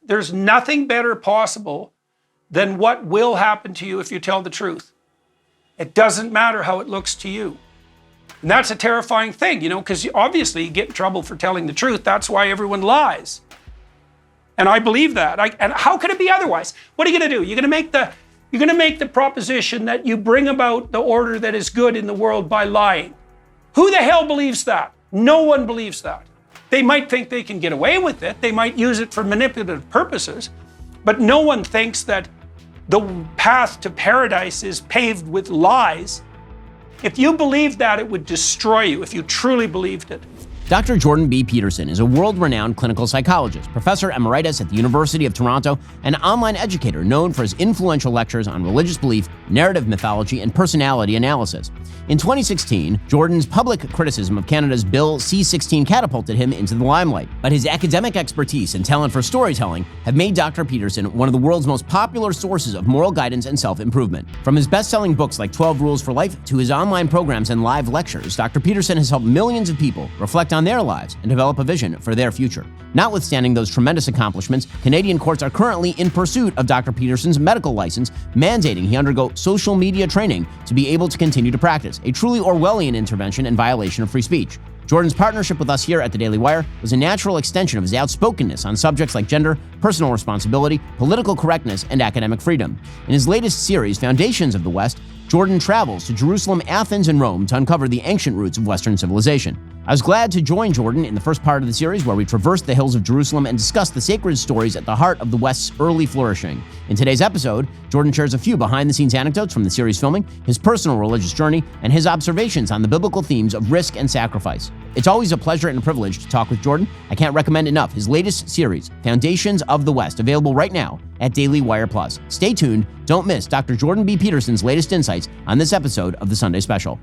there's nothing better possible than what will happen to you if you tell the truth. It doesn't matter how it looks to you. And that's a terrifying thing, because obviously you get in trouble for telling the truth. That's why everyone lies. And I believe that. And how could it be otherwise? What are you going to do? You're going to make the proposition that you bring about the order that is good in the world by lying. Who the hell believes that? No one believes that. They might think they can get away with it. They might use it for manipulative purposes. But no one thinks that the path to paradise is paved with lies. If you believed that, it would destroy you, if you truly believed it. Dr. Jordan B. Peterson is a world-renowned clinical psychologist, professor emeritus at the University of Toronto, and online educator known for his influential lectures on religious belief, narrative mythology, and personality analysis. In 2016, Jordan's public criticism of Canada's Bill C-16 catapulted him into the limelight, but his academic expertise and talent for storytelling have made Dr. Peterson one of the world's most popular sources of moral guidance and self-improvement. From his best-selling books like 12 Rules for Life to his online programs and live lectures, Dr. Peterson has helped millions of people reflect on their lives and develop a vision for their future. Notwithstanding those tremendous accomplishments, Canadian courts are currently in pursuit of Dr. Peterson's medical license, mandating he undergo social media training to be able to continue to practice, a truly Orwellian intervention and violation of free speech. Jordan's partnership with us here at the Daily Wire was a natural extension of his outspokenness on subjects like gender, personal responsibility, political correctness, and academic freedom. In his latest series, Foundations of the West, Jordan travels to Jerusalem, Athens, and Rome to uncover the ancient roots of Western civilization. I was glad to join Jordan in the first part of the series where we traversed the hills of Jerusalem and discussed the sacred stories at the heart of the West's early flourishing. In today's episode, Jordan shares a few behind-the-scenes anecdotes from the series filming, his personal religious journey, and his observations on the biblical themes of risk and sacrifice. It's always a pleasure and a privilege to talk with Jordan. I can't recommend enough his latest series, Foundations of the West, available right now at Daily Wire Plus. Stay tuned. Don't miss Dr. Jordan B. Peterson's latest insights on this episode of the Sunday Special.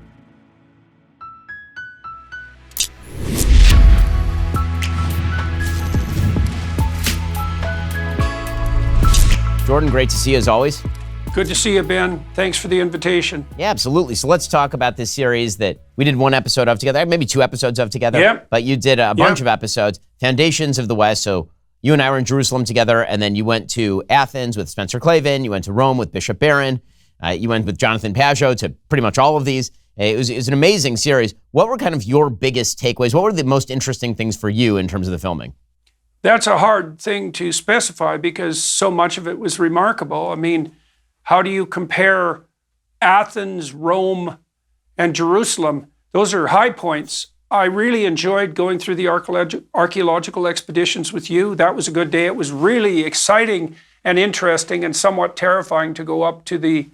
Jordan, great to see you as always. Good to see you, Ben. Thanks for the invitation. Yeah, absolutely. So let's talk about this series that we did one episode of together, maybe two episodes of together. Yep. But you did a bunch of episodes, Foundations of the West. So you and I were in Jerusalem together, and then you went to Athens with Spencer Clavin. You went to Rome with Bishop Barron. You went with Jonathan Pajot to pretty much all of these. It was an amazing series. What were kind of your biggest takeaways? What were the most interesting things for you in terms of the filming? That's a hard thing to specify because so much of it was remarkable. I mean, how do you compare Athens, Rome, and Jerusalem? Those are high points. I really enjoyed going through the archaeological expeditions with you. That was a good day. It was really exciting and interesting and somewhat terrifying to go up to the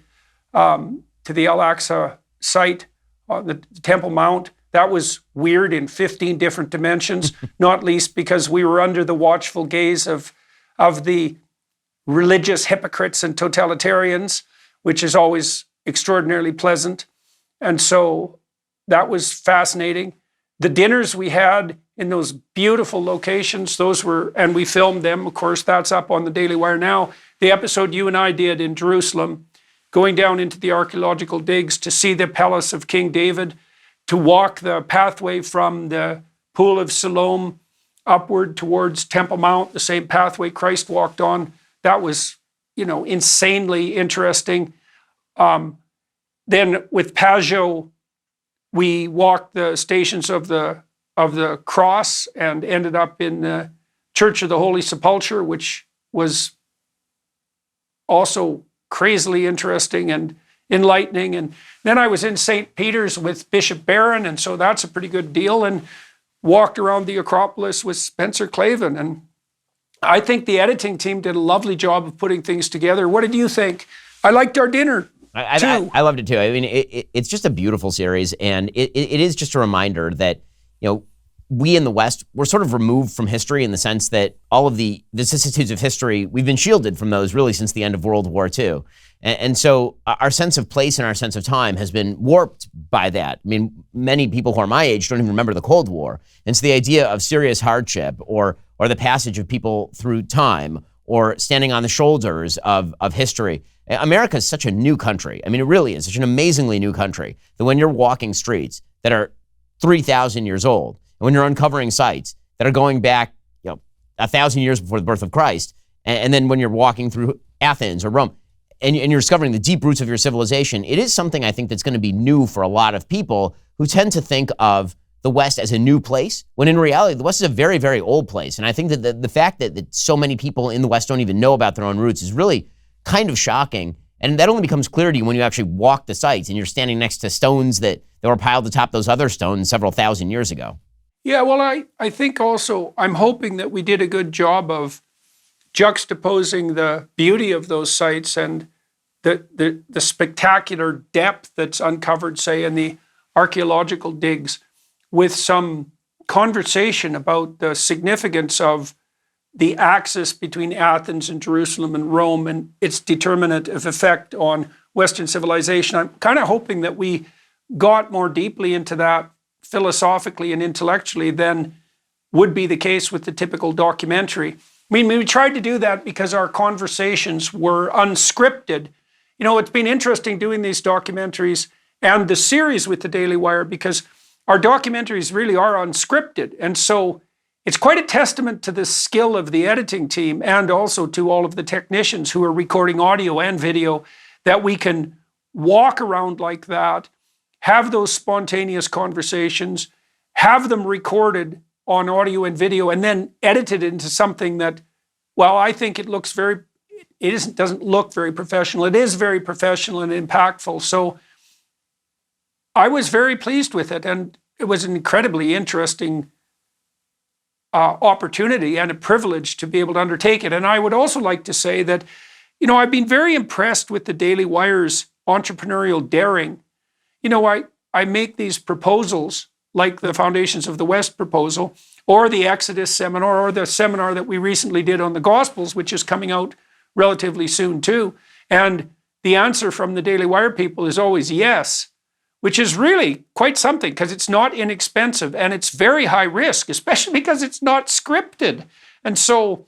Al-Aqsa site on the Temple Mount. That was weird in 15 different dimensions, not least because we were under the watchful gaze of the religious hypocrites and totalitarians, which is always extraordinarily pleasant. And so that was fascinating. The dinners we had in those beautiful locations, and we filmed them, of course, that's up on the Daily Wire now. The episode you and I did in Jerusalem, going down into the archaeological digs to see the palace of King David, to walk the pathway from the Pool of Siloam upward towards Temple Mount, the same pathway Christ walked on. That was, insanely interesting. Then with Pajot, we walked the stations of the cross and ended up in the Church of the Holy Sepulchre, which was also crazily interesting and enlightening. And then I was in St. Peter's with Bishop Barron, and so that's a pretty good deal, and walked around the Acropolis with Spencer Clavin. And I think the editing team did a lovely job of putting things together. What did you think? I liked our dinner, too. I loved it, too. I mean, it's just a beautiful series, and it is just a reminder that, we in the West, we're sort of removed from history in the sense that all of the vicissitudes of history, we've been shielded from those really since the end of World War II. And so our sense of place and our sense of time has been warped by that. I mean, many people who are my age don't even remember the Cold War. And so the idea of serious hardship or the passage of people through time or standing on the shoulders of history. America is such a new country. I mean, it really is such an amazingly new country that when you're walking streets that are 3,000 years old, and when you're uncovering sites that are going back, 1,000 years before the birth of Christ, and then when you're walking through Athens or Rome, and you're discovering the deep roots of your civilization, it is something I think that's going to be new for a lot of people who tend to think of the West as a new place, when in reality, the West is a very, very old place. And I think that the fact that so many people in the West don't even know about their own roots is really kind of shocking. And that only becomes clear to you when you actually walk the sites and you're standing next to stones that were piled atop those other stones several thousand years ago. Yeah, well, I think also, I'm hoping that we did a good job of juxtaposing the beauty of those sites and the spectacular depth that's uncovered, say, in the archaeological digs, with some conversation about the significance of the axis between Athens and Jerusalem and Rome and its determinative effect on Western civilization. I'm kind of hoping that we got more deeply into that philosophically and intellectually than would be the case with the typical documentary. I mean, we tried to do that because our conversations were unscripted. You know, it's been interesting doing these documentaries and the series with the Daily Wire because our documentaries really are unscripted. And so it's quite a testament to the skill of the editing team and also to all of the technicians who are recording audio and video that we can walk around like that, have those spontaneous conversations, have them recorded on audio and video, and then edited into something that, well, I think it looks doesn't look very professional. It is very professional and impactful. So I was very pleased with it, and it was an incredibly interesting opportunity and a privilege to be able to undertake it. And I would also like to say that, you know, I've been very impressed with the Daily Wire's entrepreneurial daring. You know, I make these proposals like the Foundations of the West proposal or the Exodus seminar or the seminar that we recently did on the Gospels, which is coming out relatively soon too. And the answer from the Daily Wire people is always yes, which is really quite something because it's not inexpensive and it's very high risk, especially because it's not scripted. And so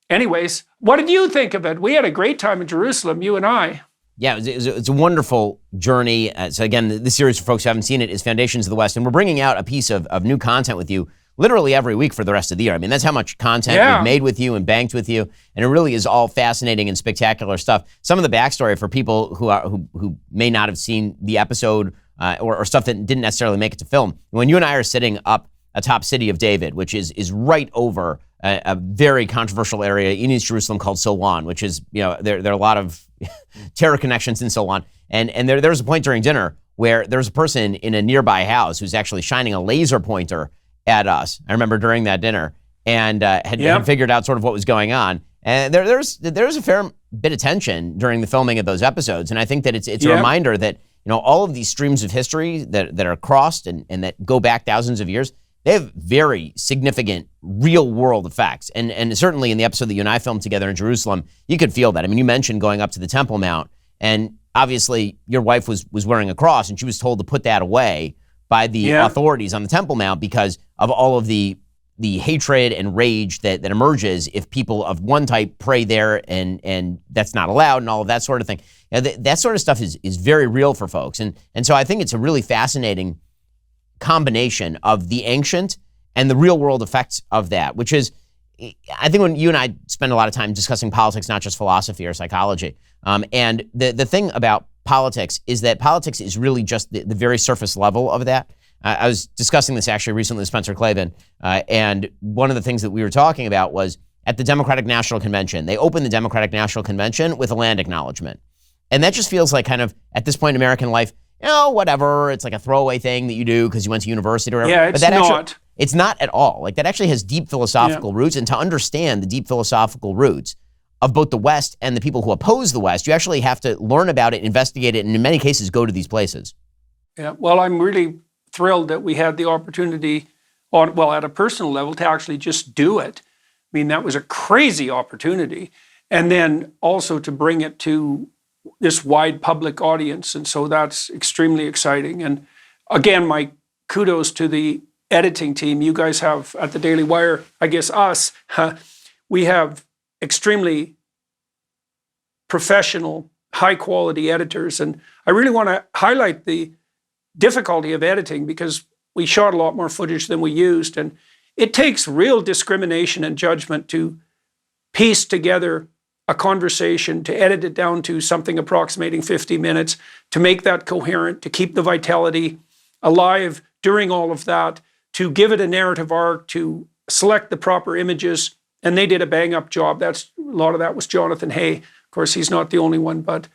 anyways, what did you think of it? We had a great time in Jerusalem, you and I. Yeah, it's a wonderful journey. So again, this series, for folks who haven't seen it, is Foundations of the West. And we're bringing out a piece of new content with you literally every week for the rest of the year. I mean, that's how much content we've made with you and banked with you. And it really is all fascinating and spectacular stuff. Some of the backstory for people who may not have seen the episode or stuff that didn't necessarily make it to film. When you and I are sitting up atop City of David, which is right over a very controversial area in East Jerusalem called Silwan, which is, you know, there are a lot of terror connections in Silwan. And there was a point during dinner where there was a person in a nearby house who's actually shining a laser pointer at us. I remember during that dinner and had figured out sort of what was going on. And there's a fair bit of tension during the filming of those episodes. And I think that it's a reminder that, you know, all of these streams of history that are crossed and that go back thousands of years, they have very significant real world effects. And certainly in the episode that you and I filmed together in Jerusalem, you could feel that. I mean, you mentioned going up to the Temple Mount, and obviously your wife was wearing a cross and she was told to put that away by the authorities on the Temple Mount because of all of the hatred and rage that emerges if people of one type pray there and that's not allowed and all of that sort of thing. You know, that sort of stuff is very real for folks. And so I think it's a really fascinating combination of the ancient and the real world effects of that, which is, I think when you and I spend a lot of time discussing politics, not just philosophy or psychology. And the thing about politics is that politics is really just the very surface level of that. I was discussing this actually recently with Spencer Klavan, and one of the things that we were talking about was at the Democratic National Convention, they opened the Democratic National Convention with a land acknowledgement. And that just feels like kind of, at this point in American life, you know, whatever, it's like a throwaway thing that you do because you went to university or whatever. Yeah, it's not. It's not at all. Like, that actually has deep philosophical roots, and to understand the deep philosophical roots of both the West and the people who oppose the West, you actually have to learn about it, investigate it, and in many cases go to these places. Yeah, well, I'm really thrilled that we had the opportunity at a personal level to actually just do it. I mean, that was a crazy opportunity. And then also to bring it to this wide public audience. And so that's extremely exciting. And again, my kudos to the editing team. You guys have at the Daily Wire, I guess we have extremely professional, high quality editors. And I really want to highlight the difficulty of editing because we shot a lot more footage than we used. And it takes real discrimination and judgment to piece together a conversation, to edit it down to something approximating 50 minutes, to make that coherent, to keep the vitality alive during all of that, to give it a narrative arc, to select the proper images. And they did a bang up job. A lot of that was Jonathan Hay. Of course, he's not the only one, but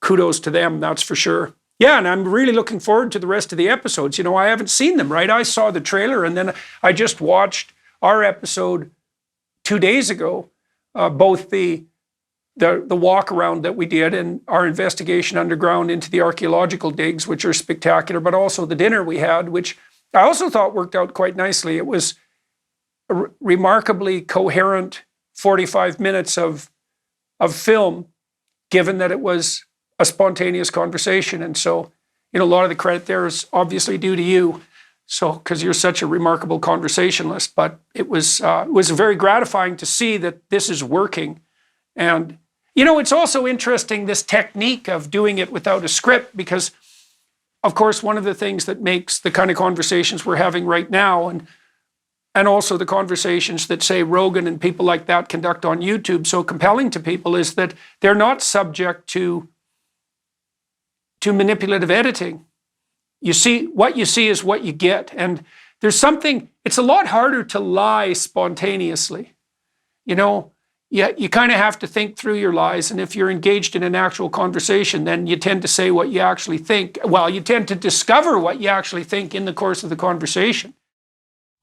kudos to them, that's for sure. Yeah, and I'm really looking forward to the rest of the episodes. I haven't seen them, right? I saw the trailer, and then I just watched our episode 2 days ago, both the walk around that we did and our investigation underground into the archaeological digs, which are spectacular, but also the dinner we had, which I also thought worked out quite nicely. It was a remarkably coherent 45 minutes of film, given that it was a spontaneous conversation. And so, a lot of the credit there is obviously due to you. So, because you're such a remarkable conversationalist, but it was very gratifying to see that this is working. And, it's also interesting, this technique of doing it without a script, because of course, one of the things that makes the kind of conversations we're having right now, and also the conversations that, say, Rogan and people like that conduct on YouTube so compelling to people, is that they're not subject to manipulative editing. What you see is what you get. And there's something, it's a lot harder to lie spontaneously. You kind of have to think through your lies. And if you're engaged in an actual conversation, then you tend to say what you actually think. Well, you tend to discover what you actually think in the course of the conversation.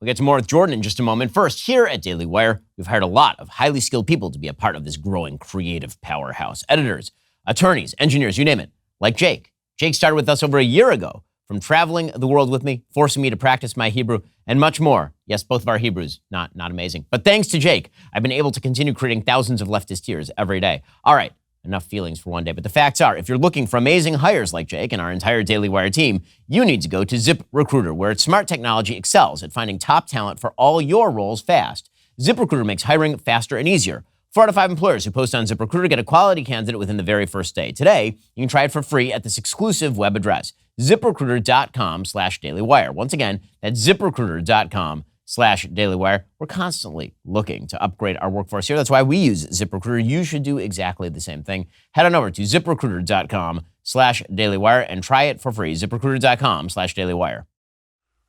We'll get to more with Jordan in just a moment. First, here at Daily Wire, we've hired a lot of highly skilled people to be a part of this growing creative powerhouse. Editors, attorneys, engineers, you name it, like Jake. Jake started with us over a year ago, from traveling the world with me, forcing me to practice my Hebrew, and much more. Yes, both of our Hebrews, not amazing. But thanks to Jake, I've been able to continue creating thousands of leftist tears every day. All right, enough feelings for one day. But the facts are, if you're looking for amazing hires like Jake and our entire Daily Wire team, you need to go to ZipRecruiter, where its smart technology excels at finding top talent for all your roles fast. ZipRecruiter makes hiring faster and easier. 4 out of 5 employers who post on ZipRecruiter get a quality candidate within the very first day. Today, you can try it for free at this exclusive web address, ZipRecruiter.com/dailywire. Once again, that's ZipRecruiter.com/dailywire. We're constantly looking to upgrade our workforce here. That's why we use ZipRecruiter. You should do exactly the same thing. Head on over to ZipRecruiter.com/dailywire and try it for free. ZipRecruiter.com/dailywire.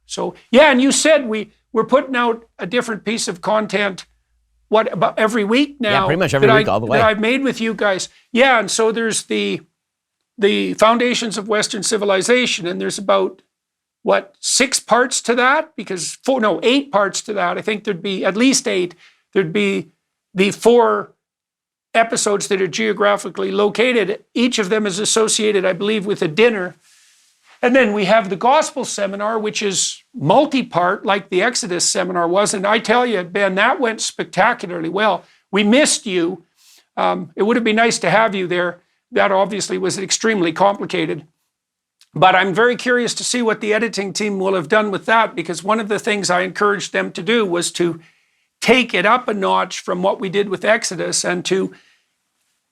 So, yeah, and you said we're putting out a different piece of content, about every week now? Yeah, pretty much every week all the way. That I've made with you guys. Yeah, and so there's the foundations of Western civilization, and there's about, 6 parts to that? 8 parts to that. I think there'd be at least 8. There'd be the 4 episodes that are geographically located. Each of them is associated, I believe, with a dinner. And then we have the gospel seminar, which is multi-part, like the Exodus seminar was. And I tell you, Ben, that went spectacularly well. We missed you. It would have been nice to have you there. That obviously was extremely complicated. But I'm very curious to see what the editing team will have done with that, because one of the things I encouraged them to do was to take it up a notch from what we did with Exodus, and to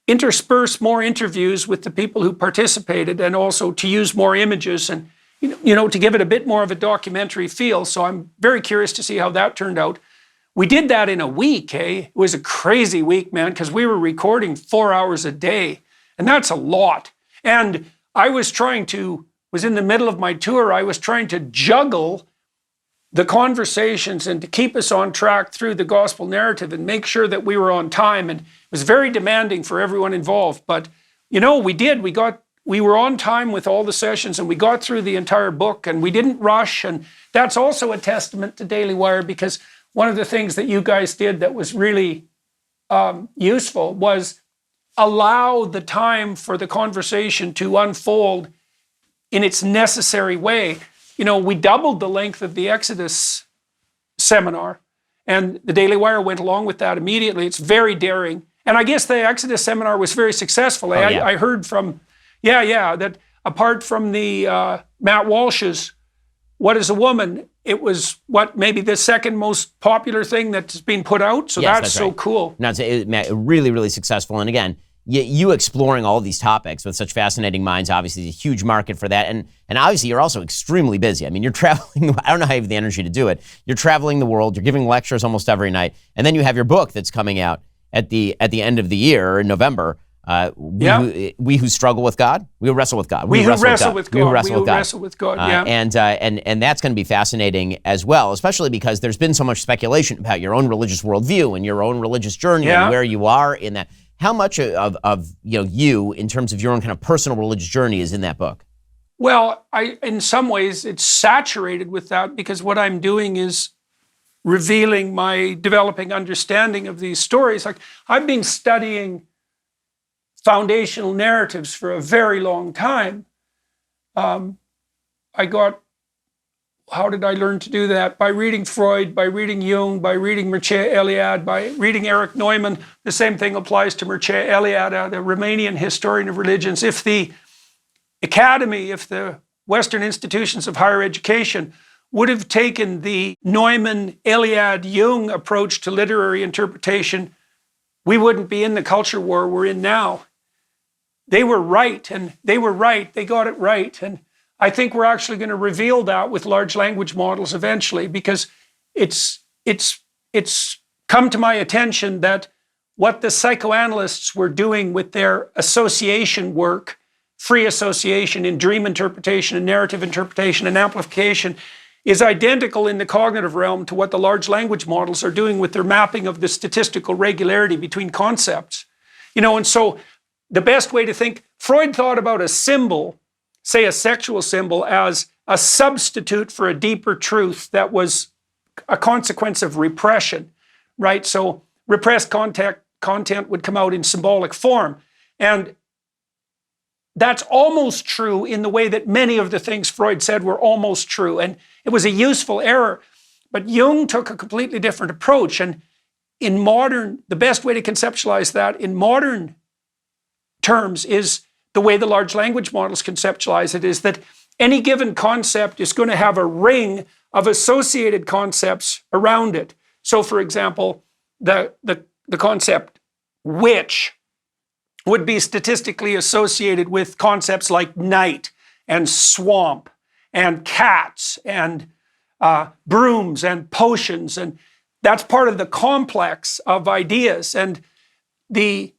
intersperse more interviews with the people who participated, and also to use more images, and to give it a bit more of a documentary feel. So I'm very curious to see how that turned out. We did that in a week, It was a crazy week, man, because we were recording 4 hours a day, and that's a lot. And I was in the middle of my tour, I was trying to juggle the conversations and to keep us on track through the gospel narrative and make sure that we were on time. And it was very demanding for everyone involved. But, we did. We were on time with all the sessions, and we got through the entire book, and we didn't rush. And that's also a testament to Daily Wire, because one of the things that you guys did that was really useful was allow the time for the conversation to unfold in its necessary way. We doubled the length of the Exodus seminar, and the Daily Wire went along with that immediately. It's very daring. And I guess the Exodus seminar was very successful. I heard from, that apart from the Matt Walsh's What is a Woman, it was maybe the second most popular thing that's been put out. So yes, that's so right. Cool. No, it's really, really successful. And again, you exploring all these topics with such fascinating minds, obviously, is a huge market for that. And obviously, you're also extremely busy. I mean, you're traveling. I don't know how you have the energy to do it. You're traveling the world. You're giving lectures almost every night. And then you have your book that's coming out at the end of the year in November. We who struggle with God, we who wrestle with God. We who wrestle with God. We who wrestle with God. Yeah. And that's going to be fascinating as well, especially because there's been so much speculation about your own religious worldview and your own religious journey and where you are in that. How much of you in terms of your own kind of personal religious journey is in that book? Well, in some ways it's saturated with that, because what I'm doing is revealing my developing understanding of these stories. Like, I've been studying foundational narratives for a very long time. How did I learn to do that? By reading Freud, by reading Jung, by reading Mircea Eliade, by reading Erich Neumann. The same thing applies to Mircea Eliade, the Romanian historian of religions. If the academy, if the Western institutions of higher education would have taken the Neumann, Eliade, Jung approach to literary interpretation, we wouldn't be in the culture war we're in now. They were right, and they were right. They got it right. And I think we're actually going to reveal that with large language models eventually, because it's come to my attention that what the psychoanalysts were doing with their association work, free association in dream interpretation and narrative interpretation and amplification, is identical in the cognitive realm to what the large language models are doing with their mapping of the statistical regularity between concepts. And so the best way to think, Freud thought about a symbol, say a sexual symbol, as a substitute for a deeper truth that was a consequence of repression, right? So repressed content would come out in symbolic form. And that's almost true in the way that many of the things Freud said were almost true. And it was a useful error. But Jung took a completely different approach. And the best way to conceptualize that in modern terms is the way the large language models conceptualize it, is that any given concept is going to have a ring of associated concepts around it. So, for example, the concept witch would be statistically associated with concepts like night and swamp and cats and brooms and potions. And that's part of the complex of ideas. And the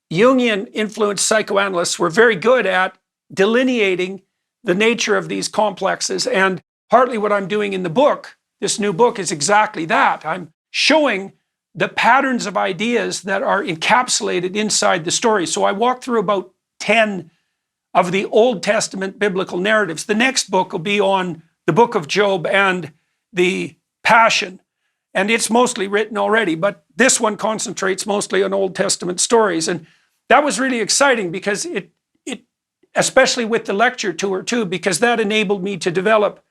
Jungian influenced psychoanalysts were very good at delineating the nature of these complexes. And partly what I'm doing in the book, this new book, is exactly that. I'm showing the patterns of ideas that are encapsulated inside the story. So I walk through about 10 of the Old Testament biblical narratives. The next book will be on the book of Job and the Passion. And it's mostly written already, but this one concentrates mostly on Old Testament stories. And that was really exciting, because it especially with the lecture tour too, because that enabled me to develop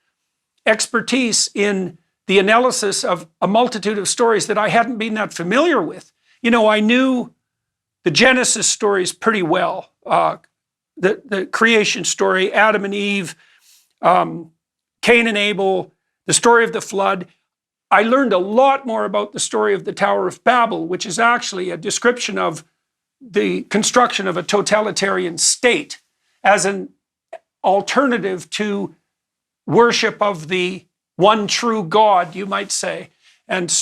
expertise in the analysis of a multitude of stories that I hadn't been that familiar with. I knew the Genesis stories pretty well. The creation story, Adam and Eve, Cain and Abel, the story of the flood. I learned a lot more about the story of the Tower of Babel, which is actually a description of the construction of a totalitarian state as an alternative to worship of the one true God, you might say. And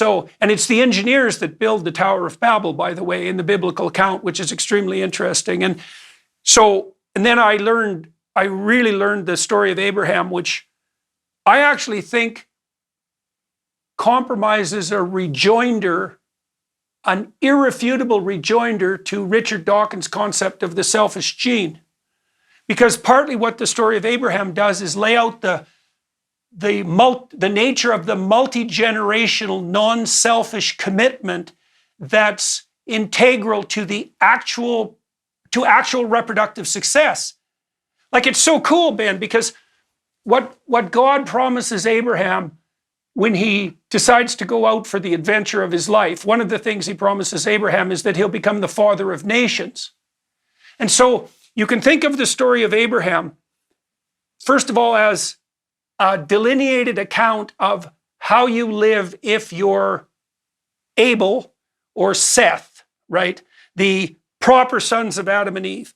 it's the engineers that build the Tower of Babel, by the way, in the biblical account, which is extremely interesting. And then I really learned the story of Abraham, which I actually think compromises a rejoinder, an irrefutable rejoinder to Richard Dawkins' concept of the selfish gene. Because partly what the story of Abraham does is lay out the nature of the multi-generational, non-selfish commitment that's integral to actual reproductive success. Like, it's so cool, Ben, because what God promises Abraham when he decides to go out for the adventure of his life, one of the things he promises Abraham is that he'll become the father of nations. And so you can think of the story of Abraham, first of all, as a delineated account of how you live if you're Abel or Seth, right? The proper sons of Adam and Eve.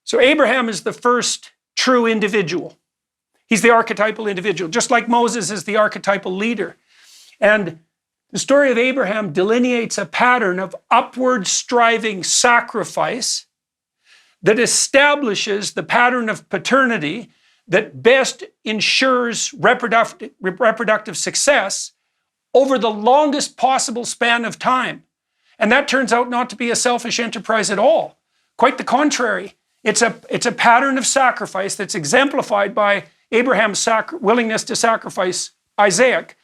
So Abraham is the first true individual. He's the archetypal individual, just like Moses is the archetypal leader. And the story of Abraham delineates a pattern of upward striving sacrifice that establishes the pattern of paternity that best ensures reproductive success over the longest possible span of time. And that turns out not to be a selfish enterprise at all. Quite the contrary. It's a pattern of sacrifice that's exemplified by Abraham's willingness to sacrifice Isaac.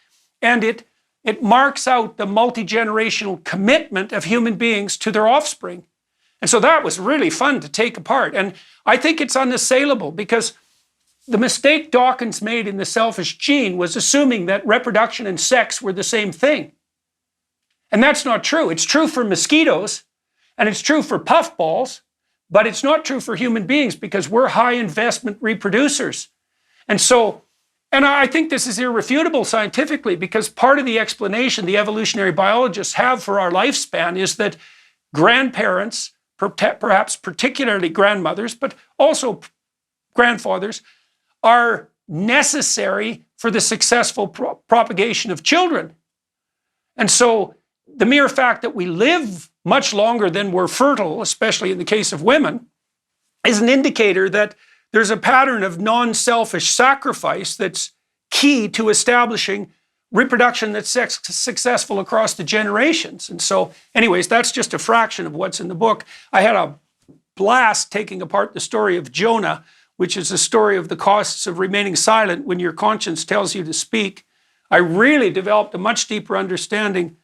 And it marks out the multi-generational commitment of human beings to their offspring. And so that was really fun to take apart. And I think it's unassailable because the mistake Dawkins made in The Selfish Gene was assuming that reproduction and sex were the same thing. And that's not true. It's true for mosquitoes and it's true for puffballs, but it's not true for human beings because we're high investment reproducers. And I think this is irrefutable scientifically because part of the explanation the evolutionary biologists have for our lifespan is that grandparents, perhaps particularly grandmothers, but also grandfathers, are necessary for the successful propagation of children. And so the mere fact that we live much longer than we're fertile, especially in the case of women, is an indicator that there's a pattern of non-selfish sacrifice that's key to establishing reproduction that's successful across the generations. And so, anyways, that's just a fraction of what's in the book. I had a blast taking apart the story of Jonah, which is a story of the costs of remaining silent when your conscience tells you to speak. I really developed a much deeper understanding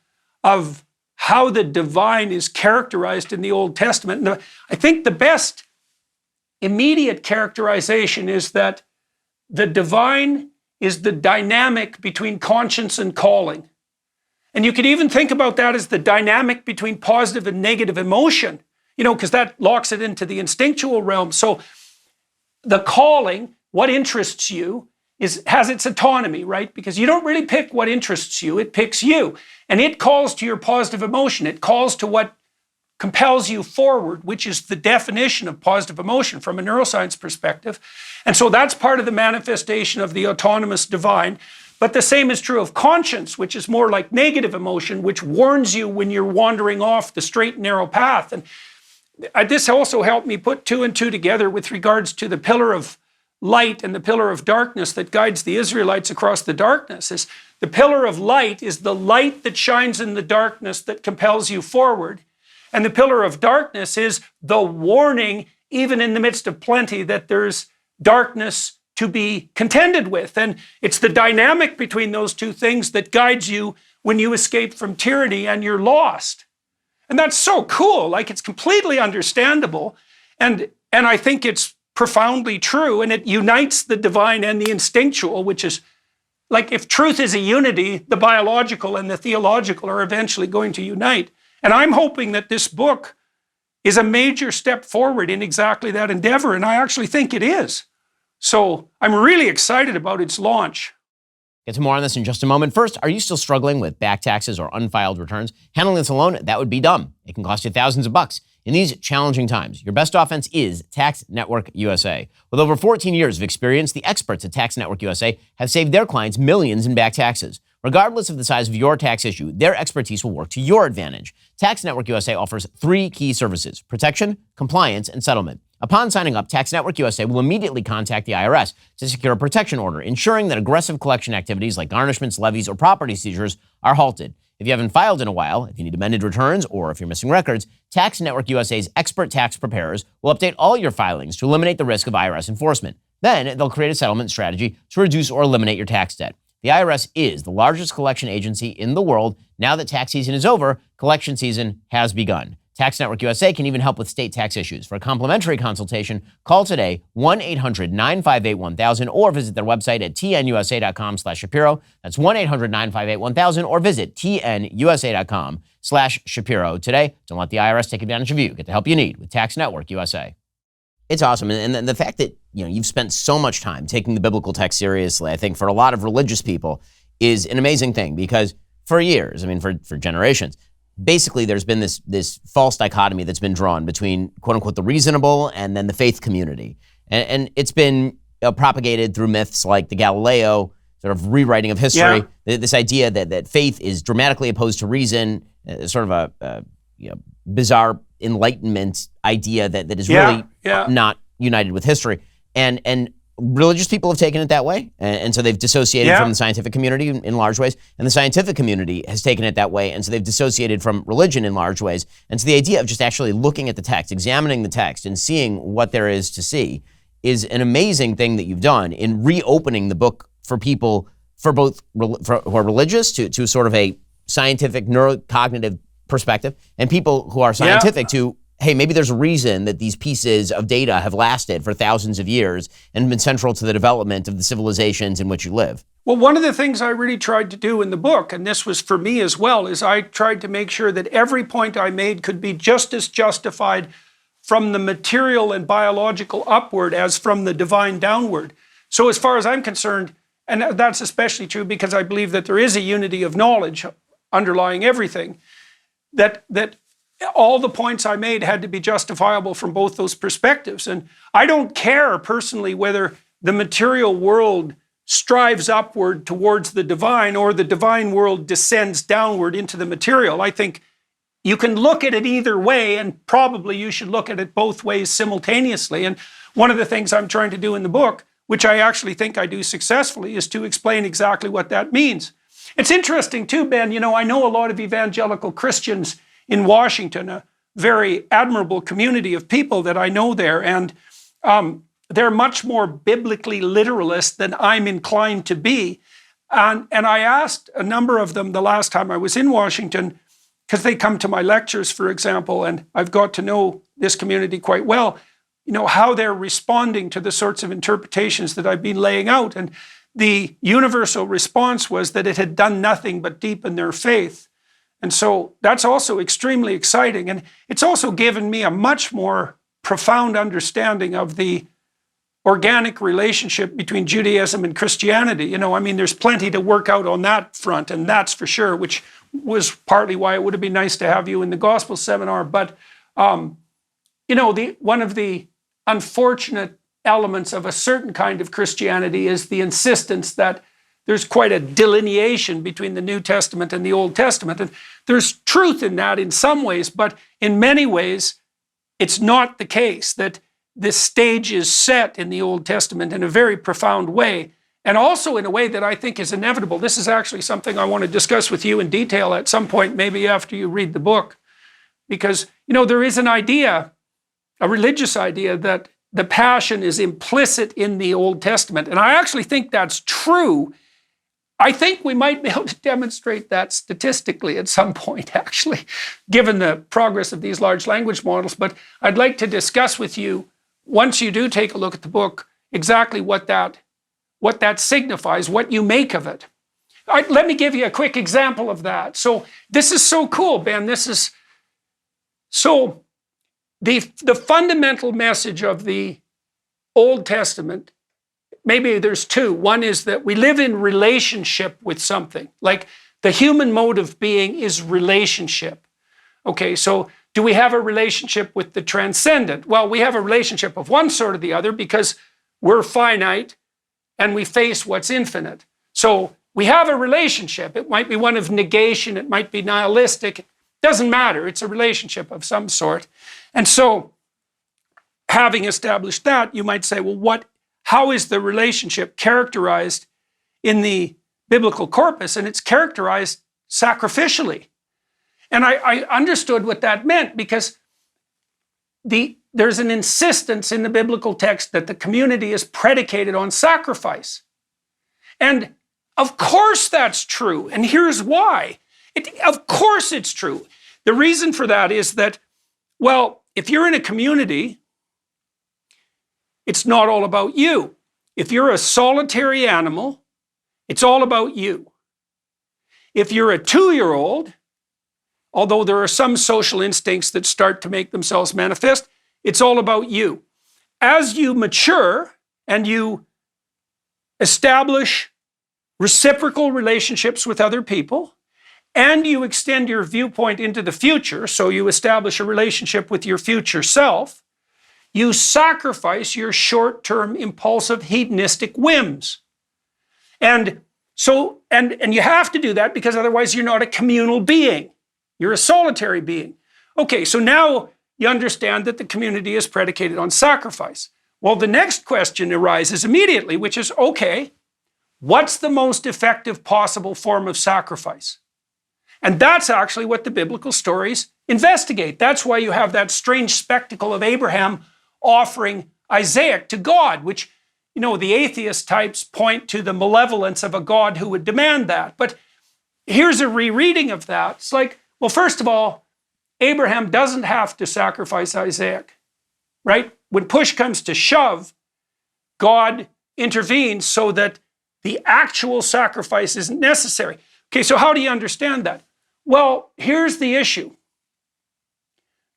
of how the divine is characterized in the Old Testament. And I think the best immediate characterization is that the divine is the dynamic between conscience and calling. And you could even think about that as the dynamic between positive and negative emotion, because that locks it into the instinctual realm. So the calling, what interests you, has its autonomy, right? Because you don't really pick what interests you, it picks you. And it calls to your positive emotion. It calls to what compels you forward, which is the definition of positive emotion from a neuroscience perspective. And so that's part of the manifestation of the autonomous divine. But the same is true of conscience, which is more like negative emotion, which warns you when you're wandering off the straight and narrow path. And this also helped me put two and two together with regards to the pillar of light and the pillar of darkness that guides the Israelites across the darkness. Is the pillar of light is the light that shines in the darkness that compels you forward. And the pillar of darkness is the warning, even in the midst of plenty, that there's darkness to be contended with. And it's the dynamic between those two things that guides you when you escape from tyranny and you're lost. And that's so cool. Like, it's completely understandable. And I think it's profoundly true. And it unites the divine and the instinctual, which is like, if truth is a unity, the biological and the theological are eventually going to unite. And I'm hoping that this book is a major step forward in exactly that endeavor. And I actually think it is. So I'm really excited about its launch. Get to more on this in just a moment. First, are you still struggling with back taxes or unfiled returns? Handling this alone, that would be dumb. It can cost you thousands of bucks. In these challenging times, your best offense is Tax Network USA. With over 14 years of experience, the experts at Tax Network USA have saved their clients millions in back taxes. Regardless of the size of your tax issue, their expertise will work to your advantage. Tax Network USA offers 3 key services: protection, compliance, and settlement. Upon signing up, Tax Network USA will immediately contact the IRS to secure a protection order, ensuring that aggressive collection activities like garnishments, levies, or property seizures are halted. If you haven't filed in a while, if you need amended returns, or if you're missing records, Tax Network USA's expert tax preparers will update all your filings to eliminate the risk of IRS enforcement. Then they'll create a settlement strategy to reduce or eliminate your tax debt. The IRS is the largest collection agency in the world. Now that tax season is over, collection season has begun. Tax Network USA can even help with state tax issues. For a complimentary consultation, call today 1-800-958-1000 or visit their website at tnusa.com/Shapiro. That's 1-800-958-1000 or visit tnusa.com/Shapiro today. Don't let the IRS take advantage of you. Get the help you need with Tax Network USA. It's awesome. And the fact that you've spent so much time taking the biblical text seriously, I think for a lot of religious people, is an amazing thing, because for years, for generations, basically there's been this false dichotomy that's been drawn between quote unquote the reasonable and then the faith community. And it's been propagated through myths like the Galileo sort of rewriting of history, this idea that faith is dramatically opposed to reason, sort of a bizarre Enlightenment idea that is really not united with history. And religious people have taken it that way. And so they've dissociated from the scientific community in large ways. And the scientific community has taken it that way. And so they've dissociated from religion in large ways. And so the idea of just actually looking at the text, examining the text, and seeing what there is to see is an amazing thing that you've done in reopening the book for people, for both who are religious to sort of a scientific neurocognitive perspective, and people who are scientific to, hey, maybe there's a reason that these pieces of data have lasted for thousands of years and been central to the development of the civilizations in which you live. Well, one of the things I really tried to do in the book, and this was for me as well, is I tried to make sure that every point I made could be just as justified from the material and biological upward as from the divine downward. So as far as I'm concerned, and that's especially true because I believe that there is a unity of knowledge underlying everything, that all the points I made had to be justifiable from both those perspectives. And I don't care personally whether the material world strives upward towards the divine or the divine world descends downward into the material. I think you can look at it either way, and probably you should look at it both ways simultaneously. And one of the things I'm trying to do in the book, which I actually think I do successfully, is to explain exactly what that means. It's interesting too, Ben, I know a lot of evangelical Christians in Washington, a very admirable community of people that I know there, and they're much more biblically literalist than I'm inclined to be. And I asked a number of them the last time I was in Washington, because they come to my lectures, for example, and I've got to know this community quite well, how they're responding to the sorts of interpretations that I've been laying out. And the universal response was that it had done nothing but deepen their faith. And so that's also extremely exciting. And it's also given me a much more profound understanding of the organic relationship between Judaism and Christianity. There's plenty to work out on that front, and that's for sure, which was partly why it would have been nice to have you in the gospel seminar. But, one of the unfortunate elements of a certain kind of Christianity is the insistence that there's quite a delineation between the New Testament and the Old Testament. And there's truth in that in some ways, but in many ways, it's not the case that this stage is set in the Old Testament in a very profound way, and also in a way that I think is inevitable. This is actually something I want to discuss with you in detail at some point, maybe after you read the book, because, there is an idea, a religious idea, that the passion is implicit in the Old Testament. And I actually think that's true. I think we might be able to demonstrate that statistically at some point, actually, given the progress of these large language models. But I'd like to discuss with you, once you do take a look at the book, exactly what that signifies, what you make of it. Let me give you a quick example of that. So this is so cool, Ben. So the fundamental message of the Old Testament, maybe there's two. One is that we live in relationship with something. Like the human mode of being is relationship. Okay, so do we have a relationship with the transcendent? Well, we have a relationship of one sort or the other because we're finite and we face what's infinite. So we have a relationship. It might be one of negation. It might be nihilistic. It doesn't matter. It's a relationship of some sort. And so having established that, you might say, well, how is the relationship characterized in the biblical corpus? And it's characterized sacrificially. And I understood what that meant because there's an insistence in the biblical text that the community is predicated on sacrifice. And of course that's true. And here's why. Of course it's true. The reason for that is that, well, if you're in a community, it's not all about you. If you're a solitary animal, it's all about you. If you're a 2-year-old, although there are some social instincts that start to make themselves manifest, it's all about you. As you mature and you establish reciprocal relationships with other people, and you extend your viewpoint into the future, so you establish a relationship with your future self, you sacrifice your short-term impulsive hedonistic whims. And so, and you have to do that because otherwise you're not a communal being. You're a solitary being. Okay, so now you understand that the community is predicated on sacrifice. Well, the next question arises immediately, which is, okay, what's the most effective possible form of sacrifice? And that's actually what the biblical stories investigate. That's why you have that strange spectacle of Abraham offering Isaac to God, which, you know, the atheist types point to the malevolence of a God who would demand that. But here's a rereading of that. It's like, well, first of all, Abraham doesn't have to sacrifice Isaac, right? When push comes to shove, God intervenes so that the actual sacrifice isn't necessary. Okay, so how do you understand that? Well, here's the issue.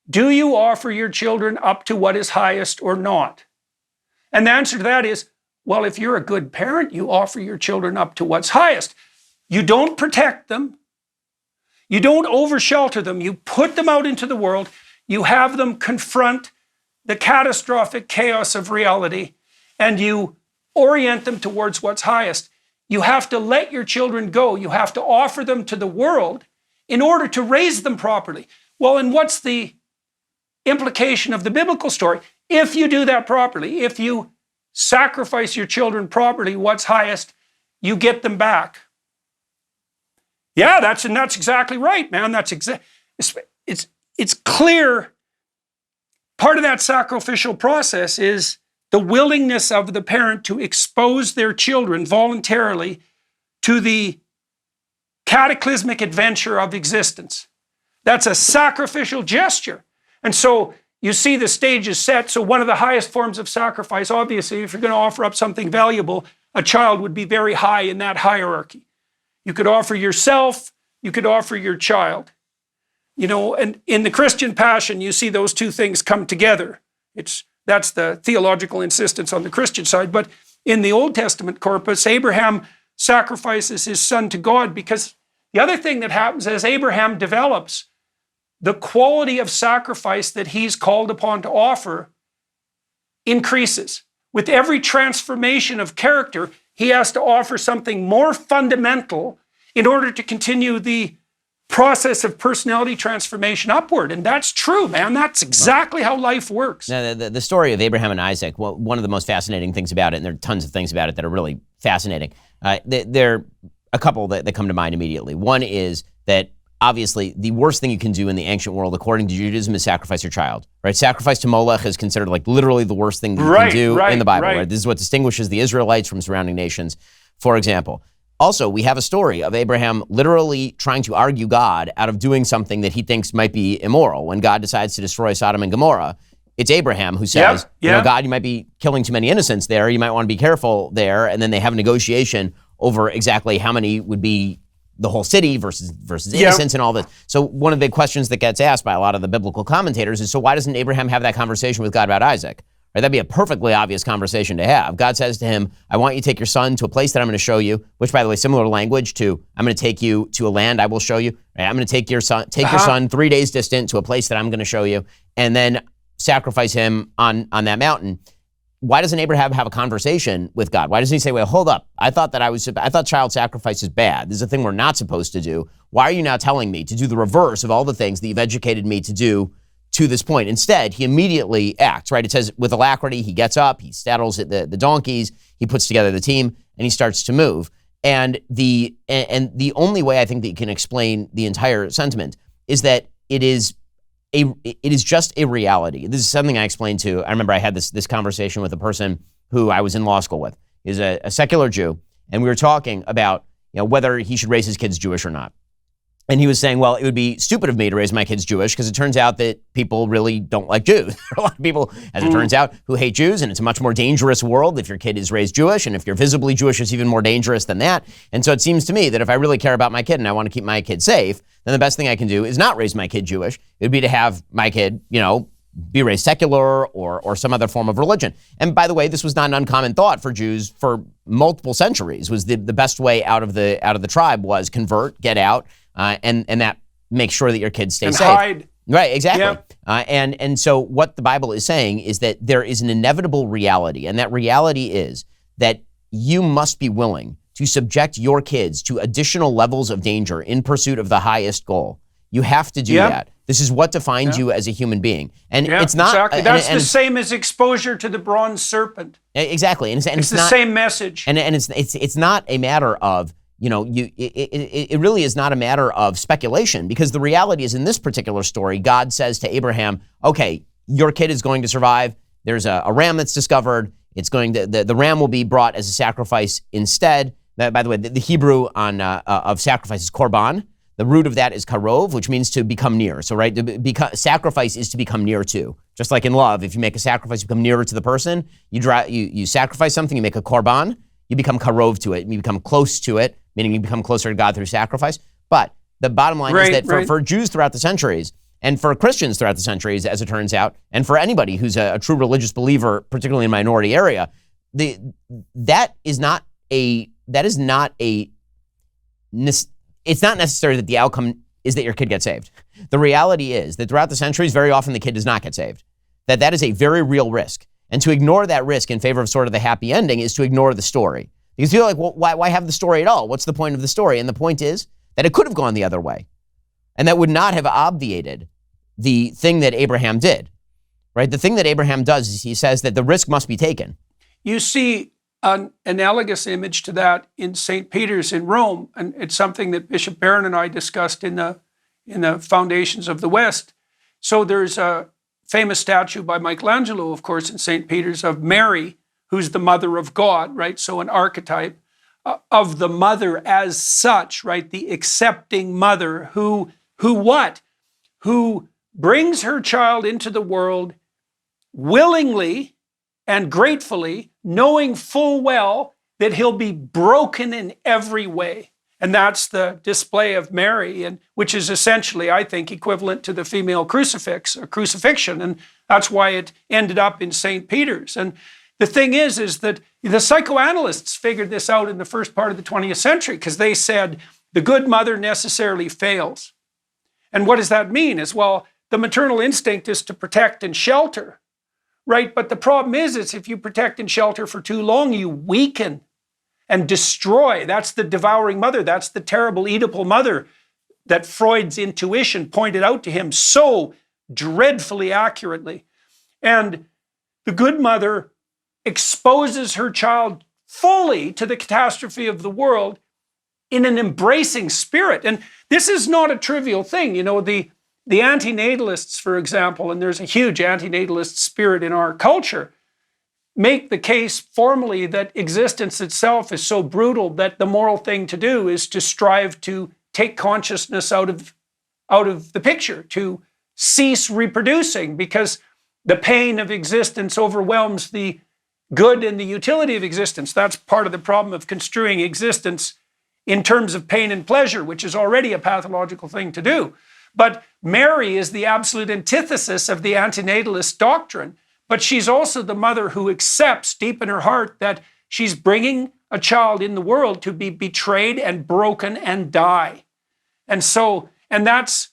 Do you offer your children up to what is highest or not? And the answer to that is, well, if you're a good parent, you offer your children up to what's highest. You don't protect them. You don't overshelter them. You put them out into the world. You have them confront the catastrophic chaos of reality, and you orient them towards what's highest. You have to let your children go. You have to offer them to the world in order to raise them properly. Well, and what's the implication of the biblical story? If you do that properly, if you sacrifice your children properly, what's highest, you get them back. Yeah, that's exactly right, man. It's clear. Part of that sacrificial process is the willingness of the parent to expose their children voluntarily to the cataclysmic adventure of existence. That's a sacrificial gesture. And so you see the stage is set. So one of the highest forms of sacrifice, obviously, if you're going to offer up something valuable, a child would be very high in that hierarchy. You could offer yourself, you could offer your child. You know, and in the Christian passion, you see those two things come together. That's the theological insistence on the Christian side. But in the Old Testament corpus, Abraham sacrifices his son to God because the other thing that happens as Abraham develops, the quality of sacrifice that he's called upon to offer increases. With every transformation of character, he has to offer something more fundamental in order to continue the process of personality transformation upward. And that's true, man. That's exactly how life works. Now, the story of Abraham and Isaac, well, one of the most fascinating things about it, and there are tons of things about it that are really fascinating, there are a couple that come to mind immediately. One is that obviously the worst thing you can do in the ancient world, according to Judaism, is sacrifice your child, right? Sacrifice to Molech is considered like literally the worst thing that you can do in the Bible, right? This is what distinguishes the Israelites from surrounding nations, for example. Also, we have a story of Abraham literally trying to argue God out of doing something that he thinks might be immoral. When God decides to destroy Sodom and Gomorrah, it's Abraham who says, you know, God, you might be killing too many innocents there. You might want to be careful there. And then they have a negotiation over exactly how many would be the whole city versus innocents and all this. So one of the big questions that gets asked by a lot of the biblical commentators is, so why doesn't Abraham have that conversation with God about Isaac? Right? That'd be a perfectly obvious conversation to have. God says to him, I want you to take your son to a place that I'm going to show you, which, by the way, similar language to, I'm going to take you to a land I will show you. Right? I'm going to take your son 3 days distant to a place that I'm going to show you, and then sacrifice him on that mountain. Why doesn't Abraham have a conversation with God? Why doesn't he say, well, hold up. I thought child sacrifice is bad. This is a thing we're not supposed to do. Why are you now telling me to do the reverse of all the things that you've educated me to do to this point? Instead, he immediately acts, right? It says with alacrity, he gets up, he saddles the donkeys, he puts together the team, and he starts to move. And the only way I think that you can explain the entire sentiment is that it is just a reality. This is something I explained to, I remember I had this conversation with a person who I was in law school with. He's a secular Jew, and we were talking about, you know, whether he should raise his kids Jewish or not. And he was saying, well, it would be stupid of me to raise my kids Jewish because it turns out that people really don't like Jews. There are a lot of people, as it turns out, who hate Jews, and it's a much more dangerous world if your kid is raised Jewish, and if you're visibly Jewish, it's even more dangerous than that. And so it seems to me that if I really care about my kid and I want to keep my kid safe, then the best thing I can do is not raise my kid Jewish. It would be to have my kid, you know, be raised secular or some other form of religion. And by the way, this was not an uncommon thought for Jews for multiple centuries. Was the best way out of the tribe was convert, get out, and that makes sure that your kids stay and safe. hide. Right, exactly. Yep. And so what the Bible is saying is that there is an inevitable reality, and that reality is that you must be willing to subject your kids to additional levels of danger in pursuit of the highest goal. You have to do that. This is what defines you as a human being. And it's not... Exactly. That's the same as exposure to the bronze serpent. Exactly. And it's the not, same message. And it's not a matter of, it really is not a matter of speculation, because the reality is in this particular story, God says to Abraham, okay, your kid is going to survive. There's a ram that's discovered. It's going to, the ram will be brought as a sacrifice instead. By the way, the Hebrew of sacrifice is korban. The root of that is karov, which means to become near. So, right, sacrifice is to become near to. Just like in love, if you make a sacrifice, you become nearer to the person. You sacrifice something, you make a korban, you become karov to it, you become close to it, meaning you become closer to God through sacrifice. But the bottom line is that for Jews throughout the centuries, and for Christians throughout the centuries, as it turns out, and for anybody who's a true religious believer, particularly in a minority area, that is not a it's not necessary that the outcome is that your kid gets saved. The reality is that throughout the centuries, very often the kid does not get saved. That is a very real risk. And to ignore that risk in favor of sort of the happy ending is to ignore the story. Because you're like, well, why have the story at all? What's the point of the story? And the point is that it could have gone the other way. And that would not have obviated the thing that Abraham did, right? The thing that Abraham does is he says that the risk must be taken. You see an analogous image to that in St. Peter's in Rome, and it's something that Bishop Barron and I discussed in the Foundations of the West. So there's a famous statue by Michelangelo, of course, in St. Peter's of Mary, who's the mother of God, right? So an archetype of the mother as such, right? The accepting mother who brings her child into the world willingly and gratefully, knowing full well that he'll be broken in every way. And that's the display of Mary, and which is essentially, I think, equivalent to the female crucifixion. And that's why it ended up in St. Peter's. And the thing is that the psychoanalysts figured this out in the first part of the 20th century, because they said the good mother necessarily fails. And what does that mean? Is, well, the maternal instinct is to protect and shelter. Right, but the problem is if you protect and shelter for too long, you weaken and destroy. That's the devouring mother. That's the terrible Oedipal mother that Freud's intuition pointed out to him so dreadfully accurately. And the good mother exposes her child fully to the catastrophe of the world in an embracing spirit. And this is not a trivial thing. The antinatalists, for example, and there's a huge antinatalist spirit in our culture, make the case formally that existence itself is so brutal that the moral thing to do is to strive to take consciousness out of the picture, to cease reproducing, because the pain of existence overwhelms the good and the utility of existence. That's part of the problem of construing existence in terms of pain and pleasure, which is already a pathological thing to do. But Mary is the absolute antithesis of the antinatalist doctrine. But she's also the mother who accepts deep in her heart that she's bringing a child in the world to be betrayed and broken and die. And that's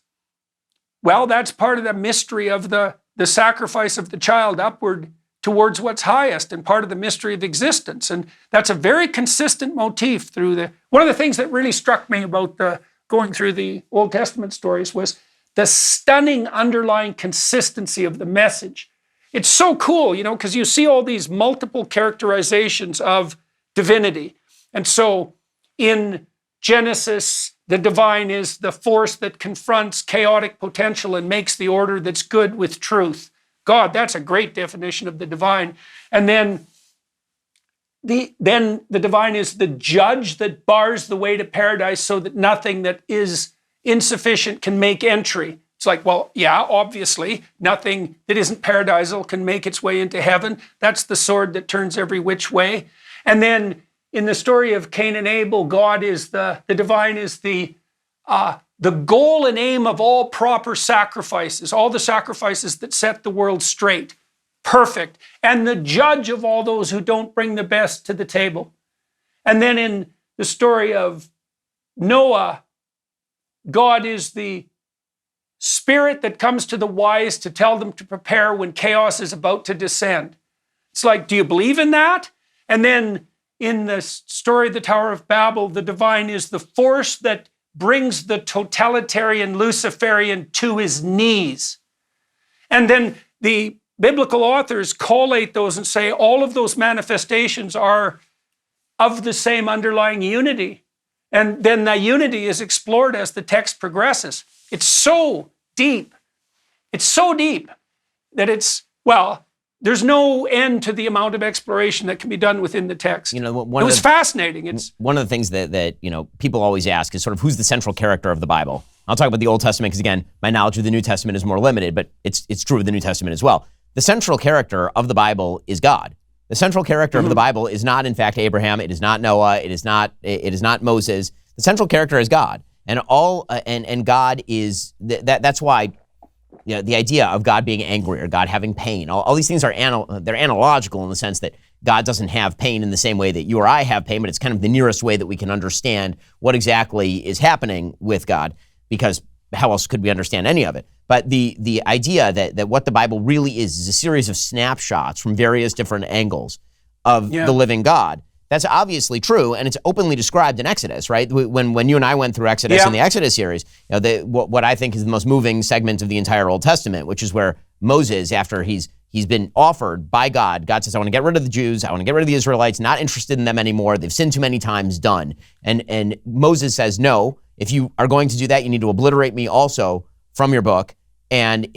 part of the mystery of the sacrifice of the child upward towards what's highest, and part of the mystery of existence. And that's a very consistent motif through one of the things that really struck me about going through the Old Testament stories was the stunning underlying consistency of the message. It's so cool, because you see all these multiple characterizations of divinity. And so in Genesis, the divine is the force that confronts chaotic potential and makes the order that's good with truth. God, that's a great definition of the divine. And then the divine is the judge that bars the way to paradise so that nothing that is insufficient can make entry. It's like, well, yeah, obviously, nothing that isn't paradisal can make its way into heaven. That's the sword that turns every which way. And then in the story of Cain and Abel, God is the divine is the goal and aim of all proper sacrifices, all the sacrifices that set the world straight, perfect, and the judge of all those who don't bring the best to the table. And then in the story of Noah, God is the spirit that comes to the wise to tell them to prepare when chaos is about to descend. It's like, do you believe in that? And then in the story of the Tower of Babel, the divine is the force that brings the totalitarian Luciferian to his knees. And then the biblical authors collate those and say all of those manifestations are of the same underlying unity. And then that unity is explored as the text progresses. It's so deep. It's so deep that there's no end to the amount of exploration that can be done within the text. It was fascinating. It's one of the things that people always ask is sort of who's the central character of the Bible. I'll talk about the Old Testament because, again, my knowledge of the New Testament is more limited, but it's true of the New Testament as well. The central character of the Bible is God. The central character of the Bible is not, in fact, Abraham. It is not Noah. It is not Moses. The central character is God, and God is that's why the idea of God being angry or God having pain. All these things are they're analogical in the sense that God doesn't have pain in the same way that you or I have pain, but it's kind of the nearest way that we can understand what exactly is happening with God, because how else could we understand any of it? But the idea that what the Bible really is a series of snapshots from various different angles of the living God. That's obviously true, and it's openly described in Exodus, right? When you and I went through Exodus in the Exodus series, what I think is the most moving segment of the entire Old Testament, which is where Moses, after he's been offered by God, God says, I want to get rid of the Jews, I want to get rid of the Israelites, not interested in them anymore, they've sinned too many times, done. And Moses says, no, if you are going to do that, you need to obliterate me also from your book. And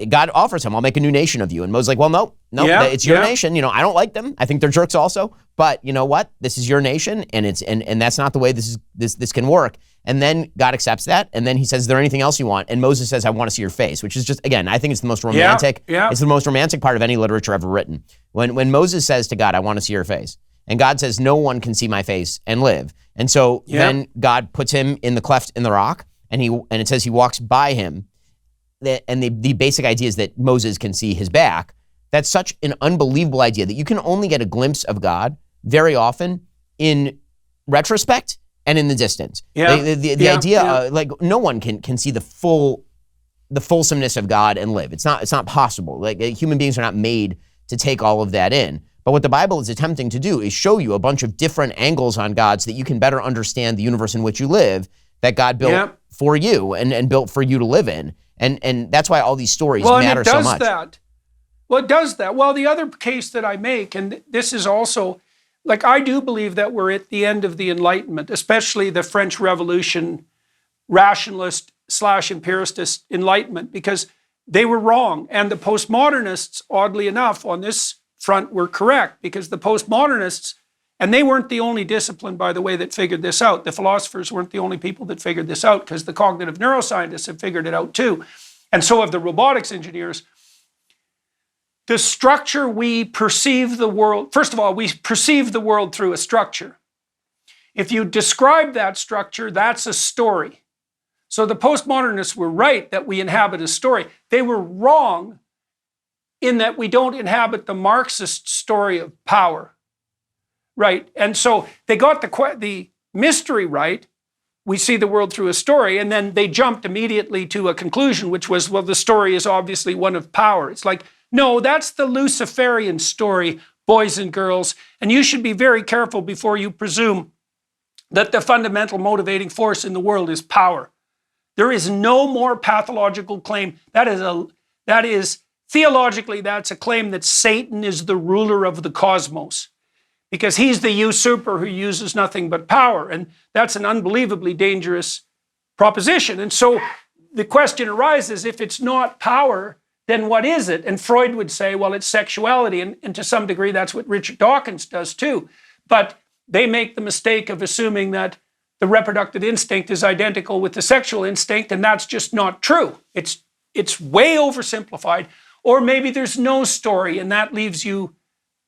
God offers him, I'll make a new nation of you. And Moses is like, well, no, it's your nation. I don't like them. I think they're jerks also. But you know what? This is your nation, and that's not the way this can work. And then God accepts that, and then he says, is there anything else you want? And Moses says, I want to see your face, which is just, again, I think it's the most romantic. It's the most romantic part of any literature ever written. When Moses says to God, I want to see your face, and God says, no one can see my face and live. And so then God puts him in the cleft in the rock, and it says he walks by him. And the basic idea is that Moses can see his back. That's such an unbelievable idea that you can only get a glimpse of God very often in retrospect and in the distance. The idea, like no one can see the fulsomeness of God and live. It's not possible. Like human beings are not made to take all of that in. But what the Bible is attempting to do is show you a bunch of different angles on God so that you can better understand the universe in which you live, that God built for you and built for you to live in. And that's why all these stories matter so much. It does that. Well, the other case that I make, and this is also, like, I do believe that we're at the end of the Enlightenment, especially the French Revolution, rationalist / empiricist Enlightenment, because they were wrong. And the postmodernists, oddly enough, on this front were correct, because the postmodernists, and they weren't the only discipline, by the way, that figured this out. The philosophers weren't the only people that figured this out, because the cognitive neuroscientists have figured it out too. And so have the robotics engineers. The structure we perceive the world, first of all, we perceive the world through a structure. If you describe that structure, that's a story. So the postmodernists were right that we inhabit a story. They were wrong in that we don't inhabit the Marxist story of power. Right, and so they got the mystery right. We see the world through a story, and then they jumped immediately to a conclusion, which was, well, the story is obviously one of power. It's like, no, that's the Luciferian story, boys and girls, and you should be very careful before you presume that the fundamental motivating force in the world is power. There is no more pathological claim. That is theologically, that's a claim that Satan is the ruler of the cosmos, because he's the usurper who uses nothing but power. And that's an unbelievably dangerous proposition. And so the question arises, if it's not power, then what is it? And Freud would say, well, it's sexuality. And to some degree, that's what Richard Dawkins does too. But they make the mistake of assuming that the reproductive instinct is identical with the sexual instinct, and that's just not true. It's way oversimplified. Or maybe there's no story, and that leaves you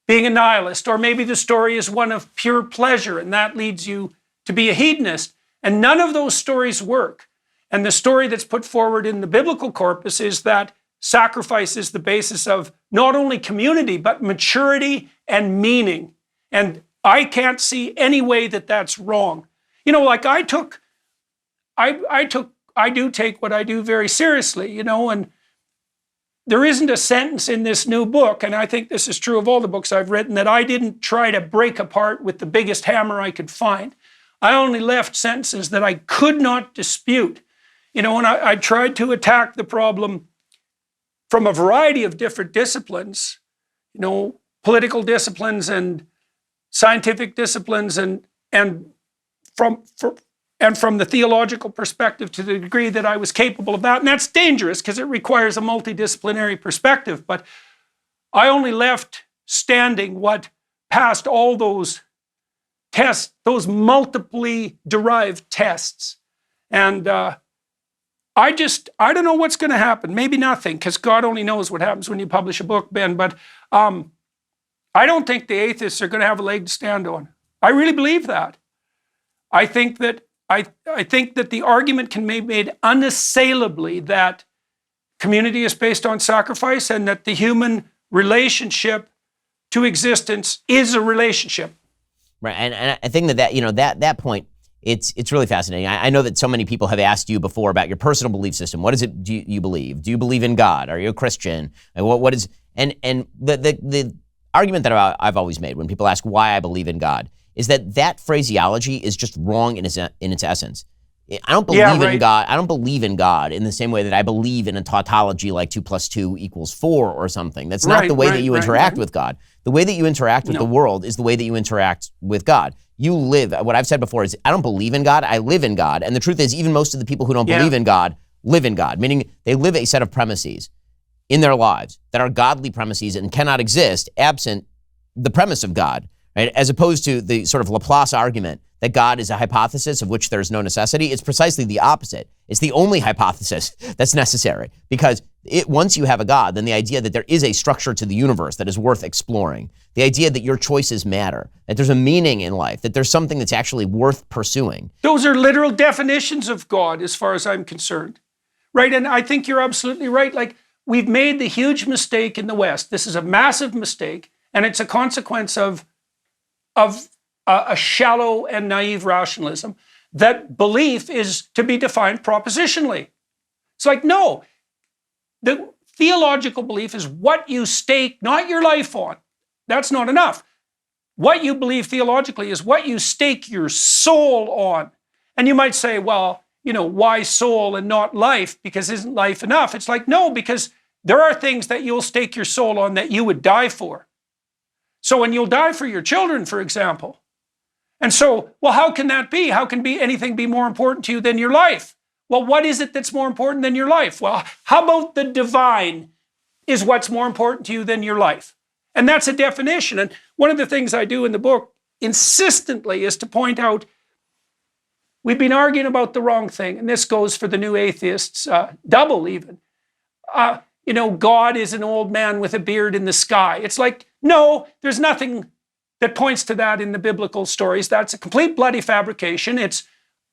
being a nihilist. Or maybe the story is one of pure pleasure, and that leads you to be a hedonist. And none of those stories work. And the story that's put forward in the biblical corpus is that sacrifice is the basis of not only community, but maturity and meaning. And I can't see any way that that's wrong. Like I took I do take what I do very seriously, and there isn't a sentence in this new book, and I think this is true of all the books I've written, that I didn't try to break apart with the biggest hammer I could find. I only left sentences that I could not dispute, and I tried to attack the problem from a variety of different disciplines, political disciplines and scientific disciplines, and from the theological perspective to the degree that I was capable of that. And that's dangerous because it requires a multidisciplinary perspective. But I only left standing what passed all those tests, those multiply derived tests. And I don't know what's going to happen. Maybe nothing, because God only knows what happens when you publish a book, Ben. But I don't think the atheists are going to have a leg to stand on. I really believe that. I think that the argument can be made unassailably that community is based on sacrifice and that the human relationship to existence is a relationship. Right, and I think that point, it's really fascinating. I know that so many people have asked you before about your personal belief system. What is it do you believe? Do you believe in God? Are you a Christian? What is and the argument that I've always made when people ask why I believe in God is that phraseology is just wrong in its essence. I don't believe in God. I don't believe in God in the same way that I believe in a tautology like 2 + 2 = 4 or something. That's not the way that you interact with God. The way that you interact with the world is the way that you interact with God. You live, what I've said before is, I don't believe in God, I live in God. And the truth is, even most of the people who don't believe in God live in God, meaning they live a set of premises in their lives that are godly premises and cannot exist absent the premise of God. Right? As opposed to the sort of Laplace argument that God is a hypothesis of which there's no necessity, it's precisely the opposite. It's the only hypothesis that's necessary, because once you have a God, then the idea that there is a structure to the universe that is worth exploring, the idea that your choices matter, that there's a meaning in life, that there's something that's actually worth pursuing. Those are literal definitions of God as far as I'm concerned, right? And I think you're absolutely right. Like, we've made the huge mistake in the West. This is a massive mistake, and it's a consequence of a shallow and naive rationalism, that belief is to be defined propositionally. It's like, no, the theological belief is what you stake not your life on. That's not enough. What you believe theologically is what you stake your soul on. And you might say, well, why soul and not life? Because isn't life enough? It's like, no, because there are things that you'll stake your soul on that you would die for. So when you'll die for your children, for example. And so, well, how can that be? How can anything be more important to you than your life? Well, what is it that's more important than your life? Well, how about the divine is what's more important to you than your life? And that's a definition. And one of the things I do in the book insistently is to point out, we've been arguing about the wrong thing. And this goes for the new atheists, double even. God is an old man with a beard in the sky. It's like, no, there's nothing that points to that in the biblical stories. That's a complete bloody fabrication. It's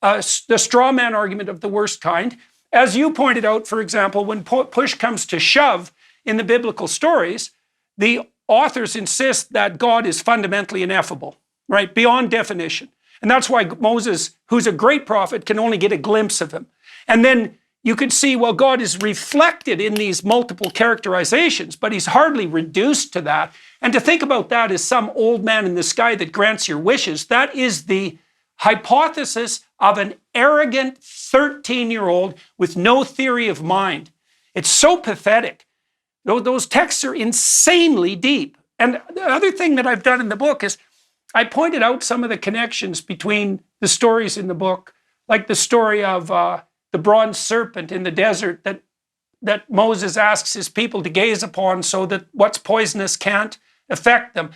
the straw man argument of the worst kind. As you pointed out, for example, when push comes to shove in the biblical stories, the authors insist that God is fundamentally ineffable, right? Beyond definition. And that's why Moses, who's a great prophet, can only get a glimpse of him. And then you could see, well, God is reflected in these multiple characterizations, but he's hardly reduced to that. And to think about that as some old man in the sky that grants your wishes, that is the hypothesis of an arrogant 13-year-old with no theory of mind. It's so pathetic. Those texts are insanely deep. And the other thing that I've done in the book is I pointed out some of the connections between the stories in the book, like the story of the bronze serpent in the desert that Moses asks his people to gaze upon so that what's poisonous can't affect them.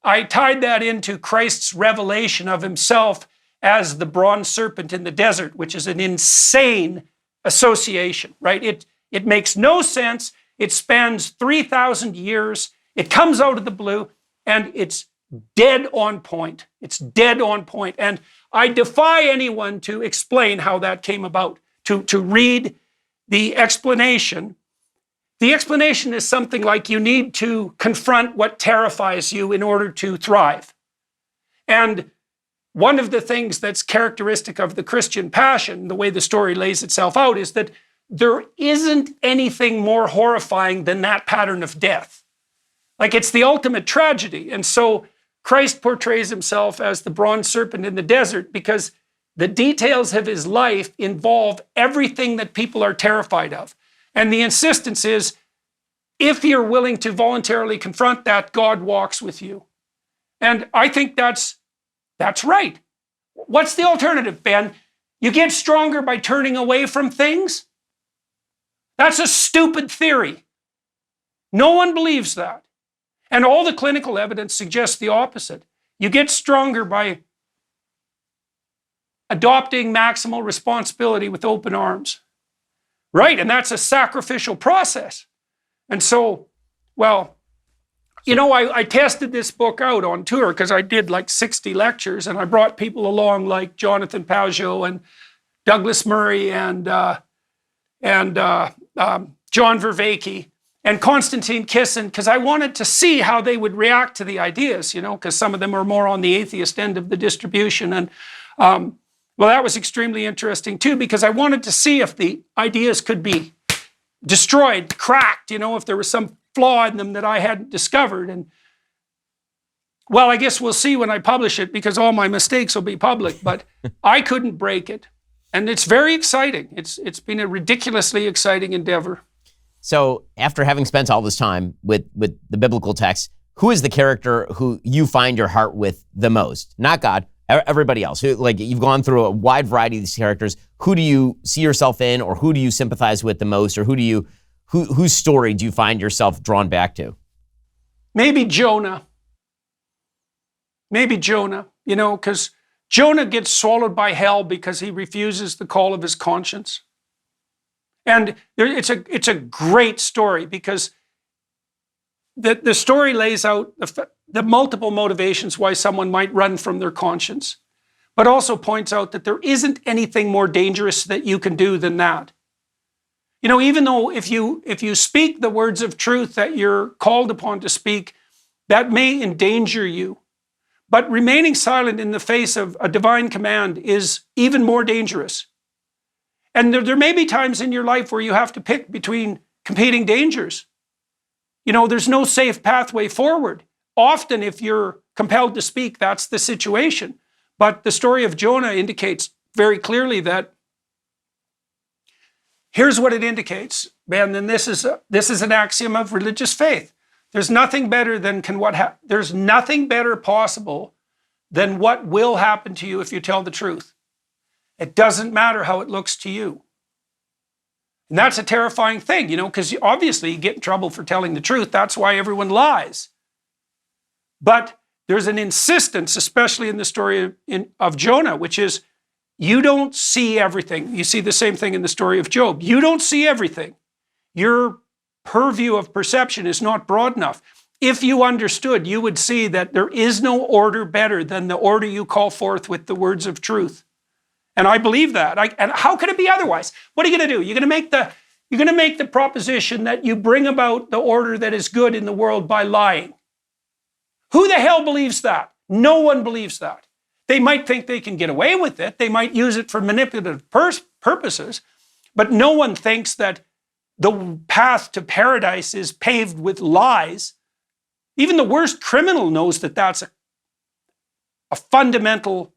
I tied that into Christ's revelation of himself as the bronze serpent in the desert, which is an insane association, right? It makes no sense. It spans 3,000 years. It comes out of the blue, and it's dead on point. It's dead on point. And I defy anyone to explain how that came about. To read the explanation. The explanation is something like you need to confront what terrifies you in order to thrive. And one of the things that's characteristic of the Christian passion, the way the story lays itself out, is that there isn't anything more horrifying than that pattern of death. Like, it's the ultimate tragedy. And so Christ portrays himself as the bronze serpent in the desert because the details of his life involve everything that people are terrified of. And the insistence is, if you're willing to voluntarily confront that, God walks with you. And I think that's right. What's the alternative, Ben? You get stronger by turning away from things? That's a stupid theory. No one believes that. And all the clinical evidence suggests the opposite. You get stronger by adopting maximal responsibility with open arms. Right, and that's a sacrificial process. And so, well, you know, I tested this book out on tour because I did like 60 lectures, and I brought people along like Jonathan Pajot and Douglas Murray and John Vervaeke and Konstantin Kisin, because I wanted to see how they would react to the ideas, you know, because some of them are more on the atheist end of the distribution. And well, that was extremely interesting too, because I wanted to see if the ideas could be destroyed, cracked, you know, if there was some flaw in them that I hadn't discovered. And well, I guess we'll see when I publish it, because all my mistakes will be public, but I couldn't break it. And it's very exciting. It's been a ridiculously exciting endeavor. So after having spent all this time with the biblical text, who is the character who you find your heart with the most? Not God, everybody else. Who, like, you've gone through a wide variety of these characters. Who do you see yourself in, or who do you sympathize with the most, or whose story do you find yourself drawn back to? Maybe Jonah. Maybe Jonah, you know, because Jonah gets swallowed by hell because he refuses the call of his conscience. And it's a great story, because the story lays out the multiple motivations why someone might run from their conscience, but also points out that there isn't anything more dangerous that you can do than that. You know, even though if you speak the words of truth that you're called upon to speak, that may endanger you. But remaining silent in the face of a divine command is even more dangerous. And there may be times in your life where you have to pick between competing dangers. You know, there's no safe pathway forward. Often, if you're compelled to speak, that's the situation. But the story of Jonah indicates very clearly that here's what it indicates, Ben, and this is an axiom of religious faith. There's nothing better than there's nothing better possible than what will happen to you if you tell the truth. It doesn't matter how it looks to you. And that's a terrifying thing, you know, because obviously you get in trouble for telling the truth. That's why everyone lies. But there's an insistence, especially in the story of Jonah, which is you don't see everything. You see the same thing in the story of Job. You don't see everything. Your purview of perception is not broad enough. If you understood, you would see that there is no order better than the order you call forth with the words of truth. And I believe that. And how could it be otherwise? What are you going to do? You're going to make the proposition that you bring about the order that is good in the world by lying. Who the hell believes that? No one believes that. They might think they can get away with it. They might use it for manipulative purposes. But no one thinks that the path to paradise is paved with lies. Even the worst criminal knows that that's a fundamental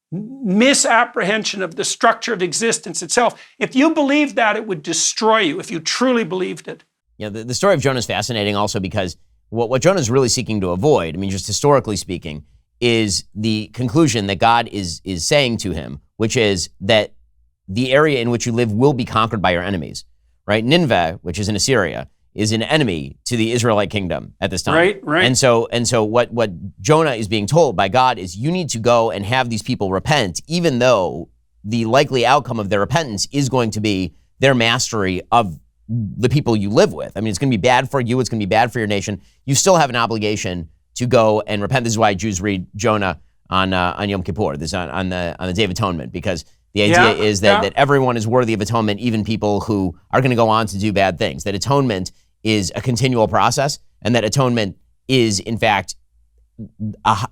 misapprehension of the structure of existence itself. If you believed that, it would destroy you if you truly believed it. You know, the story of Jonah is fascinating also because what Jonah is really seeking to avoid, I mean, just historically speaking, is the conclusion that God is saying to him, which is that the area in which you live will be conquered by your enemies, right? Nineveh, which is in Assyria, is an enemy to the Israelite kingdom at this time. Right. And so what Jonah is being told by God is you need to go and have these people repent, even though the likely outcome of their repentance is going to be their mastery of the people you live with. I mean, it's going to be bad for you. It's going to be bad for your nation. You still have an obligation to go and repent. This is why Jews read Jonah on Yom Kippur, this on the Day of Atonement, because the idea is that everyone is worthy of atonement, even people who are going to go on to do bad things. That atonement is a continual process, and that atonement is, in fact,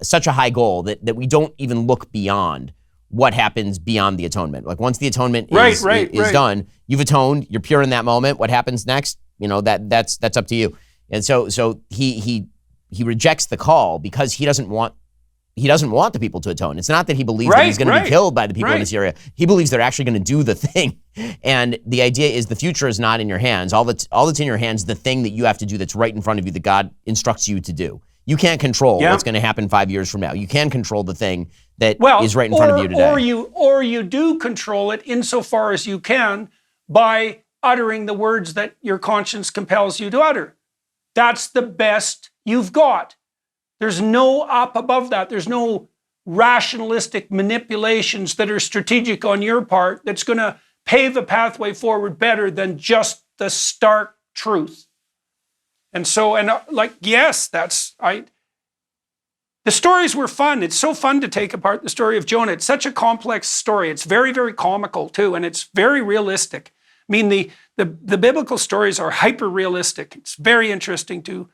such a high goal that we don't even look beyond what happens beyond the atonement. Like once the atonement is done, you've atoned, you're pure in that moment. What happens next? That's up to you. And so he rejects the call because he doesn't want the people to atone. It's not that he believes that he's going to be killed by the people in Assyria. He believes they're actually going to do the thing. And the idea is the future is not in your hands. All that's in your hands is the thing that you have to do that's right in front of you that God instructs you to do. You can't control what's going to happen 5 years from now. You can control the thing that is right in front of you today. Or you do control it insofar as you can by uttering the words that your conscience compels you to utter. That's the best you've got. There's no up above that. There's no rationalistic manipulations that are strategic on your part that's going to pave a pathway forward better than just the stark truth. And so, yes, the stories were fun. It's so fun to take apart the story of Jonah. It's such a complex story. It's very, very comical too, and it's very realistic. I mean, the biblical stories are hyper realistic. It's very interesting to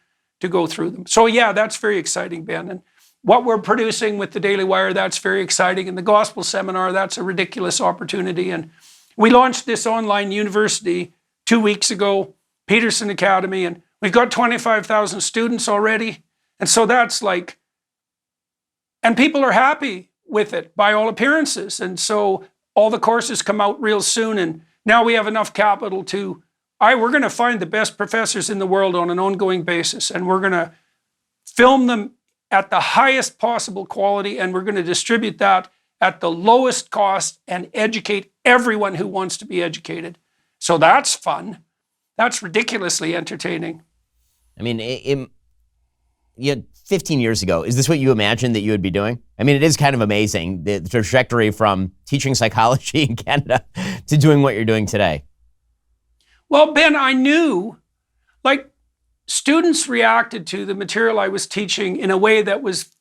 go through them. So yeah, that's very exciting, Ben. And what we're producing with the Daily Wire, that's very exciting. And the Gospel Seminar, that's a ridiculous opportunity. And we launched this online university 2 weeks ago, Peterson Academy, and we've got 25,000 students already. And so that's and people are happy with it by all appearances. And so all the courses come out real soon. And now we have enough capital we're going to find the best professors in the world on an ongoing basis, and we're going to film them at the highest possible quality, and we're going to distribute that at the lowest cost and educate everyone who wants to be educated. So that's fun. That's ridiculously entertaining. I mean, 15 years ago, is this what you imagined that you would be doing? I mean, it is kind of amazing, the trajectory from teaching psychology in Canada to doing what you're doing today. Well, Ben, I knew, students reacted to the material I was teaching in a way that was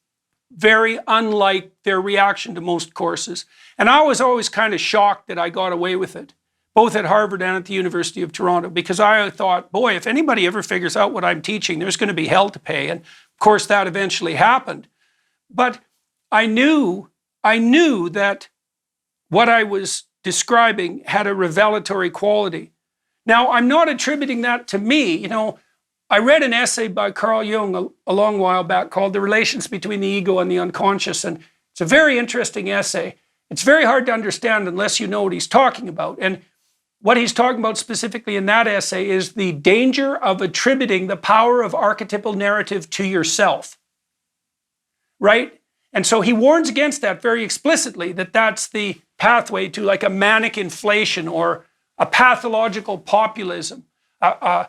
very unlike their reaction to most courses. And I was always kind of shocked that I got away with it, both at Harvard and at the University of Toronto, because I thought, boy, if anybody ever figures out what I'm teaching, there's going to be hell to pay. And of course, that eventually happened. But I knew that what I was describing had a revelatory quality. Now, I'm not attributing that to me. I read an essay by Carl Jung a long while back called The Relations Between the Ego and the Unconscious, and it's a very interesting essay. It's very hard to understand unless you know what he's talking about. And what he's talking about specifically in that essay is the danger of attributing the power of archetypal narrative to yourself, right? And so he warns against that very explicitly, that that's the pathway to a manic inflation or a pathological populism, a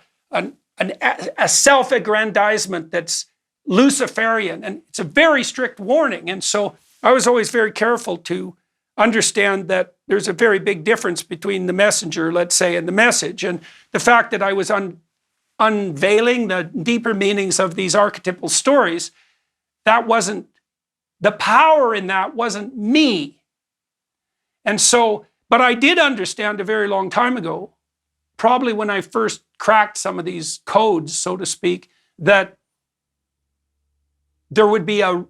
self-aggrandizement that's Luciferian. And it's a very strict warning. And so I was always very careful to understand that there's a very big difference between the messenger, let's say, and the message. And the fact that I was unveiling the deeper meanings of these archetypal stories, the power in that wasn't me. And so, but I did understand a very long time ago, probably when I first cracked some of these codes, so to speak, that there would be a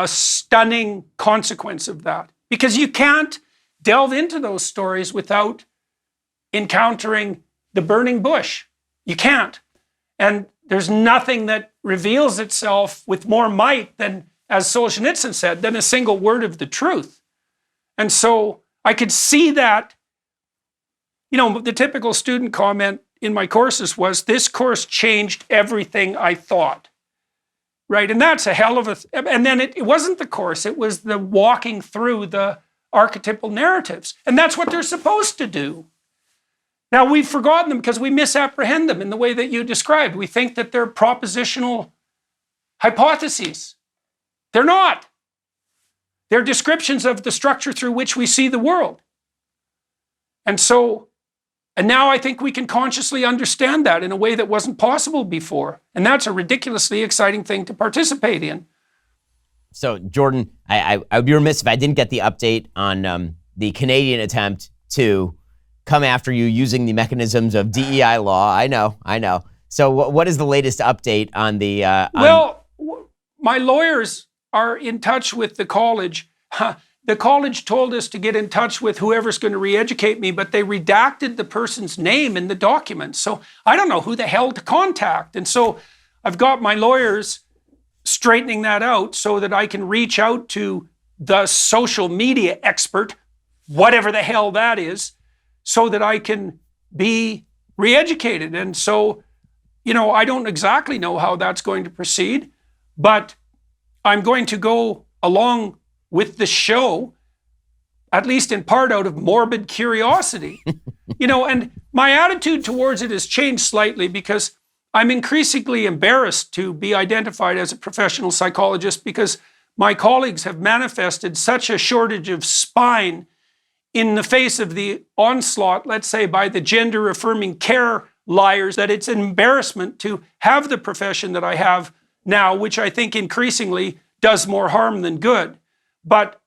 stunning consequence of that. Because you can't delve into those stories without encountering the burning bush. You can't. And there's nothing that reveals itself with more might than, as Solzhenitsyn said, than a single word of the truth. And so I could see that, the typical student comment in my courses was, this course changed everything I thought, right? And that's a hell of and then it wasn't the course, it was the walking through the archetypal narratives. And that's what they're supposed to do. Now, we've forgotten them because we misapprehend them in the way that you described. We think that they're propositional hypotheses. They're not. They're descriptions of the structure through which we see the world. And now I think we can consciously understand that in a way that wasn't possible before. And that's a ridiculously exciting thing to participate in. So, Jordan, I would be remiss if I didn't get the update on the Canadian attempt to come after you using the mechanisms of DEI law. I know. So what is the latest update on the... my lawyers are in touch with the college. The college told us to get in touch with whoever's going to re-educate me, but they redacted the person's name in the documents. So I don't know who the hell to contact. And so I've got my lawyers straightening that out so that I can reach out to the social media expert, whatever the hell that is, so that I can be re-educated. And so, I don't exactly know how that's going to proceed, but I'm going to go along with the show, at least in part out of morbid curiosity. And my attitude towards it has changed slightly because I'm increasingly embarrassed to be identified as a professional psychologist because my colleagues have manifested such a shortage of spine in the face of the onslaught, let's say, by the gender-affirming care liars, that it's an embarrassment to have the profession that I have now, which I think increasingly does more harm than good. But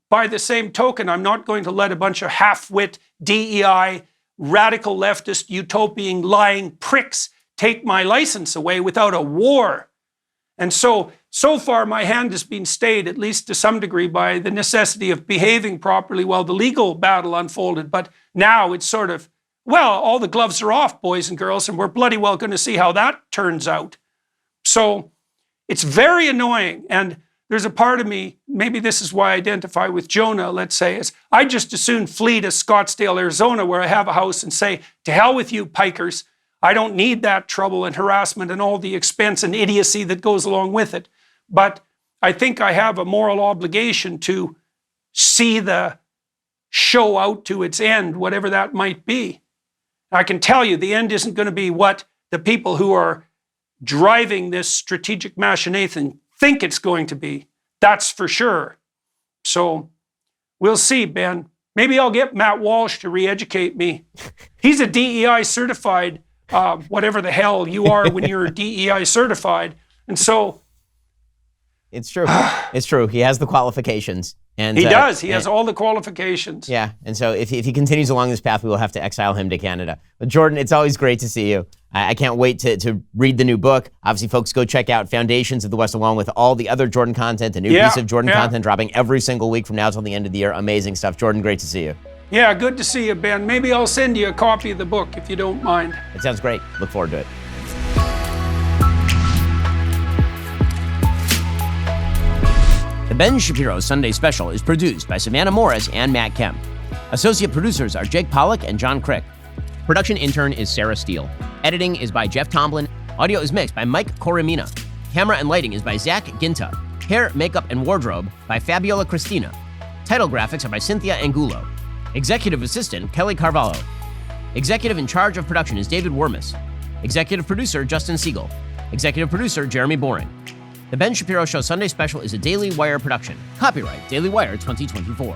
by the same token, I'm not going to let a bunch of half-wit, DEI, radical leftist, utopian, lying pricks take my license away without a war. And so far my hand has been stayed, at least to some degree, by the necessity of behaving properly while the legal battle unfolded. But now it's sort of, all the gloves are off, boys and girls, and we're bloody well going to see how that turns out. So it's very annoying. And there's a part of me, maybe this is why I identify with Jonah, let's say, is I'd just as soon flee to Scottsdale, Arizona, where I have a house, and say, to hell with you, pikers. I don't need that trouble and harassment and all the expense and idiocy that goes along with it. But I think I have a moral obligation to see the show out to its end, whatever that might be. I can tell you the end isn't going to be what the people who are driving this strategic machination think it's going to be. That's for sure. So we'll see, Ben. Maybe I'll get Matt Walsh to re-educate me. He's a DEI certified, whatever the hell you are when you're DEI certified. And so... It's true. It's true. He has the qualifications. And he does. He has all the qualifications. Yeah. And so if he continues along this path, we will have to exile him to Canada. But Jordan, it's always great to see you. I can't wait to read the new book. Obviously, folks, go check out Foundations of the West, along with all the other Jordan content, the new piece of Jordan content dropping every single week from now till the end of the year. Amazing stuff. Jordan, great to see you. Yeah, good to see you, Ben. Maybe I'll send you a copy of the book if you don't mind. It sounds great. Look forward to it. The Ben Shapiro Sunday Special is produced by Savannah Morris and Matt Kemp. Associate producers are Jake Pollock and John Crick. Production intern is Sarah Steele. Editing is by Jeff Tomlin. Audio is mixed by Mike Coromina. Camera and lighting is by Zach Ginta. Hair, makeup, and wardrobe by Fabiola Cristina. Title graphics are by Cynthia Angulo. Executive assistant, Kelly Carvalho. Executive in charge of production is David Wormus. Executive producer, Justin Siegel. Executive producer, Jeremy Boring. The Ben Shapiro Show Sunday Special is a Daily Wire production. Copyright Daily Wire 2024.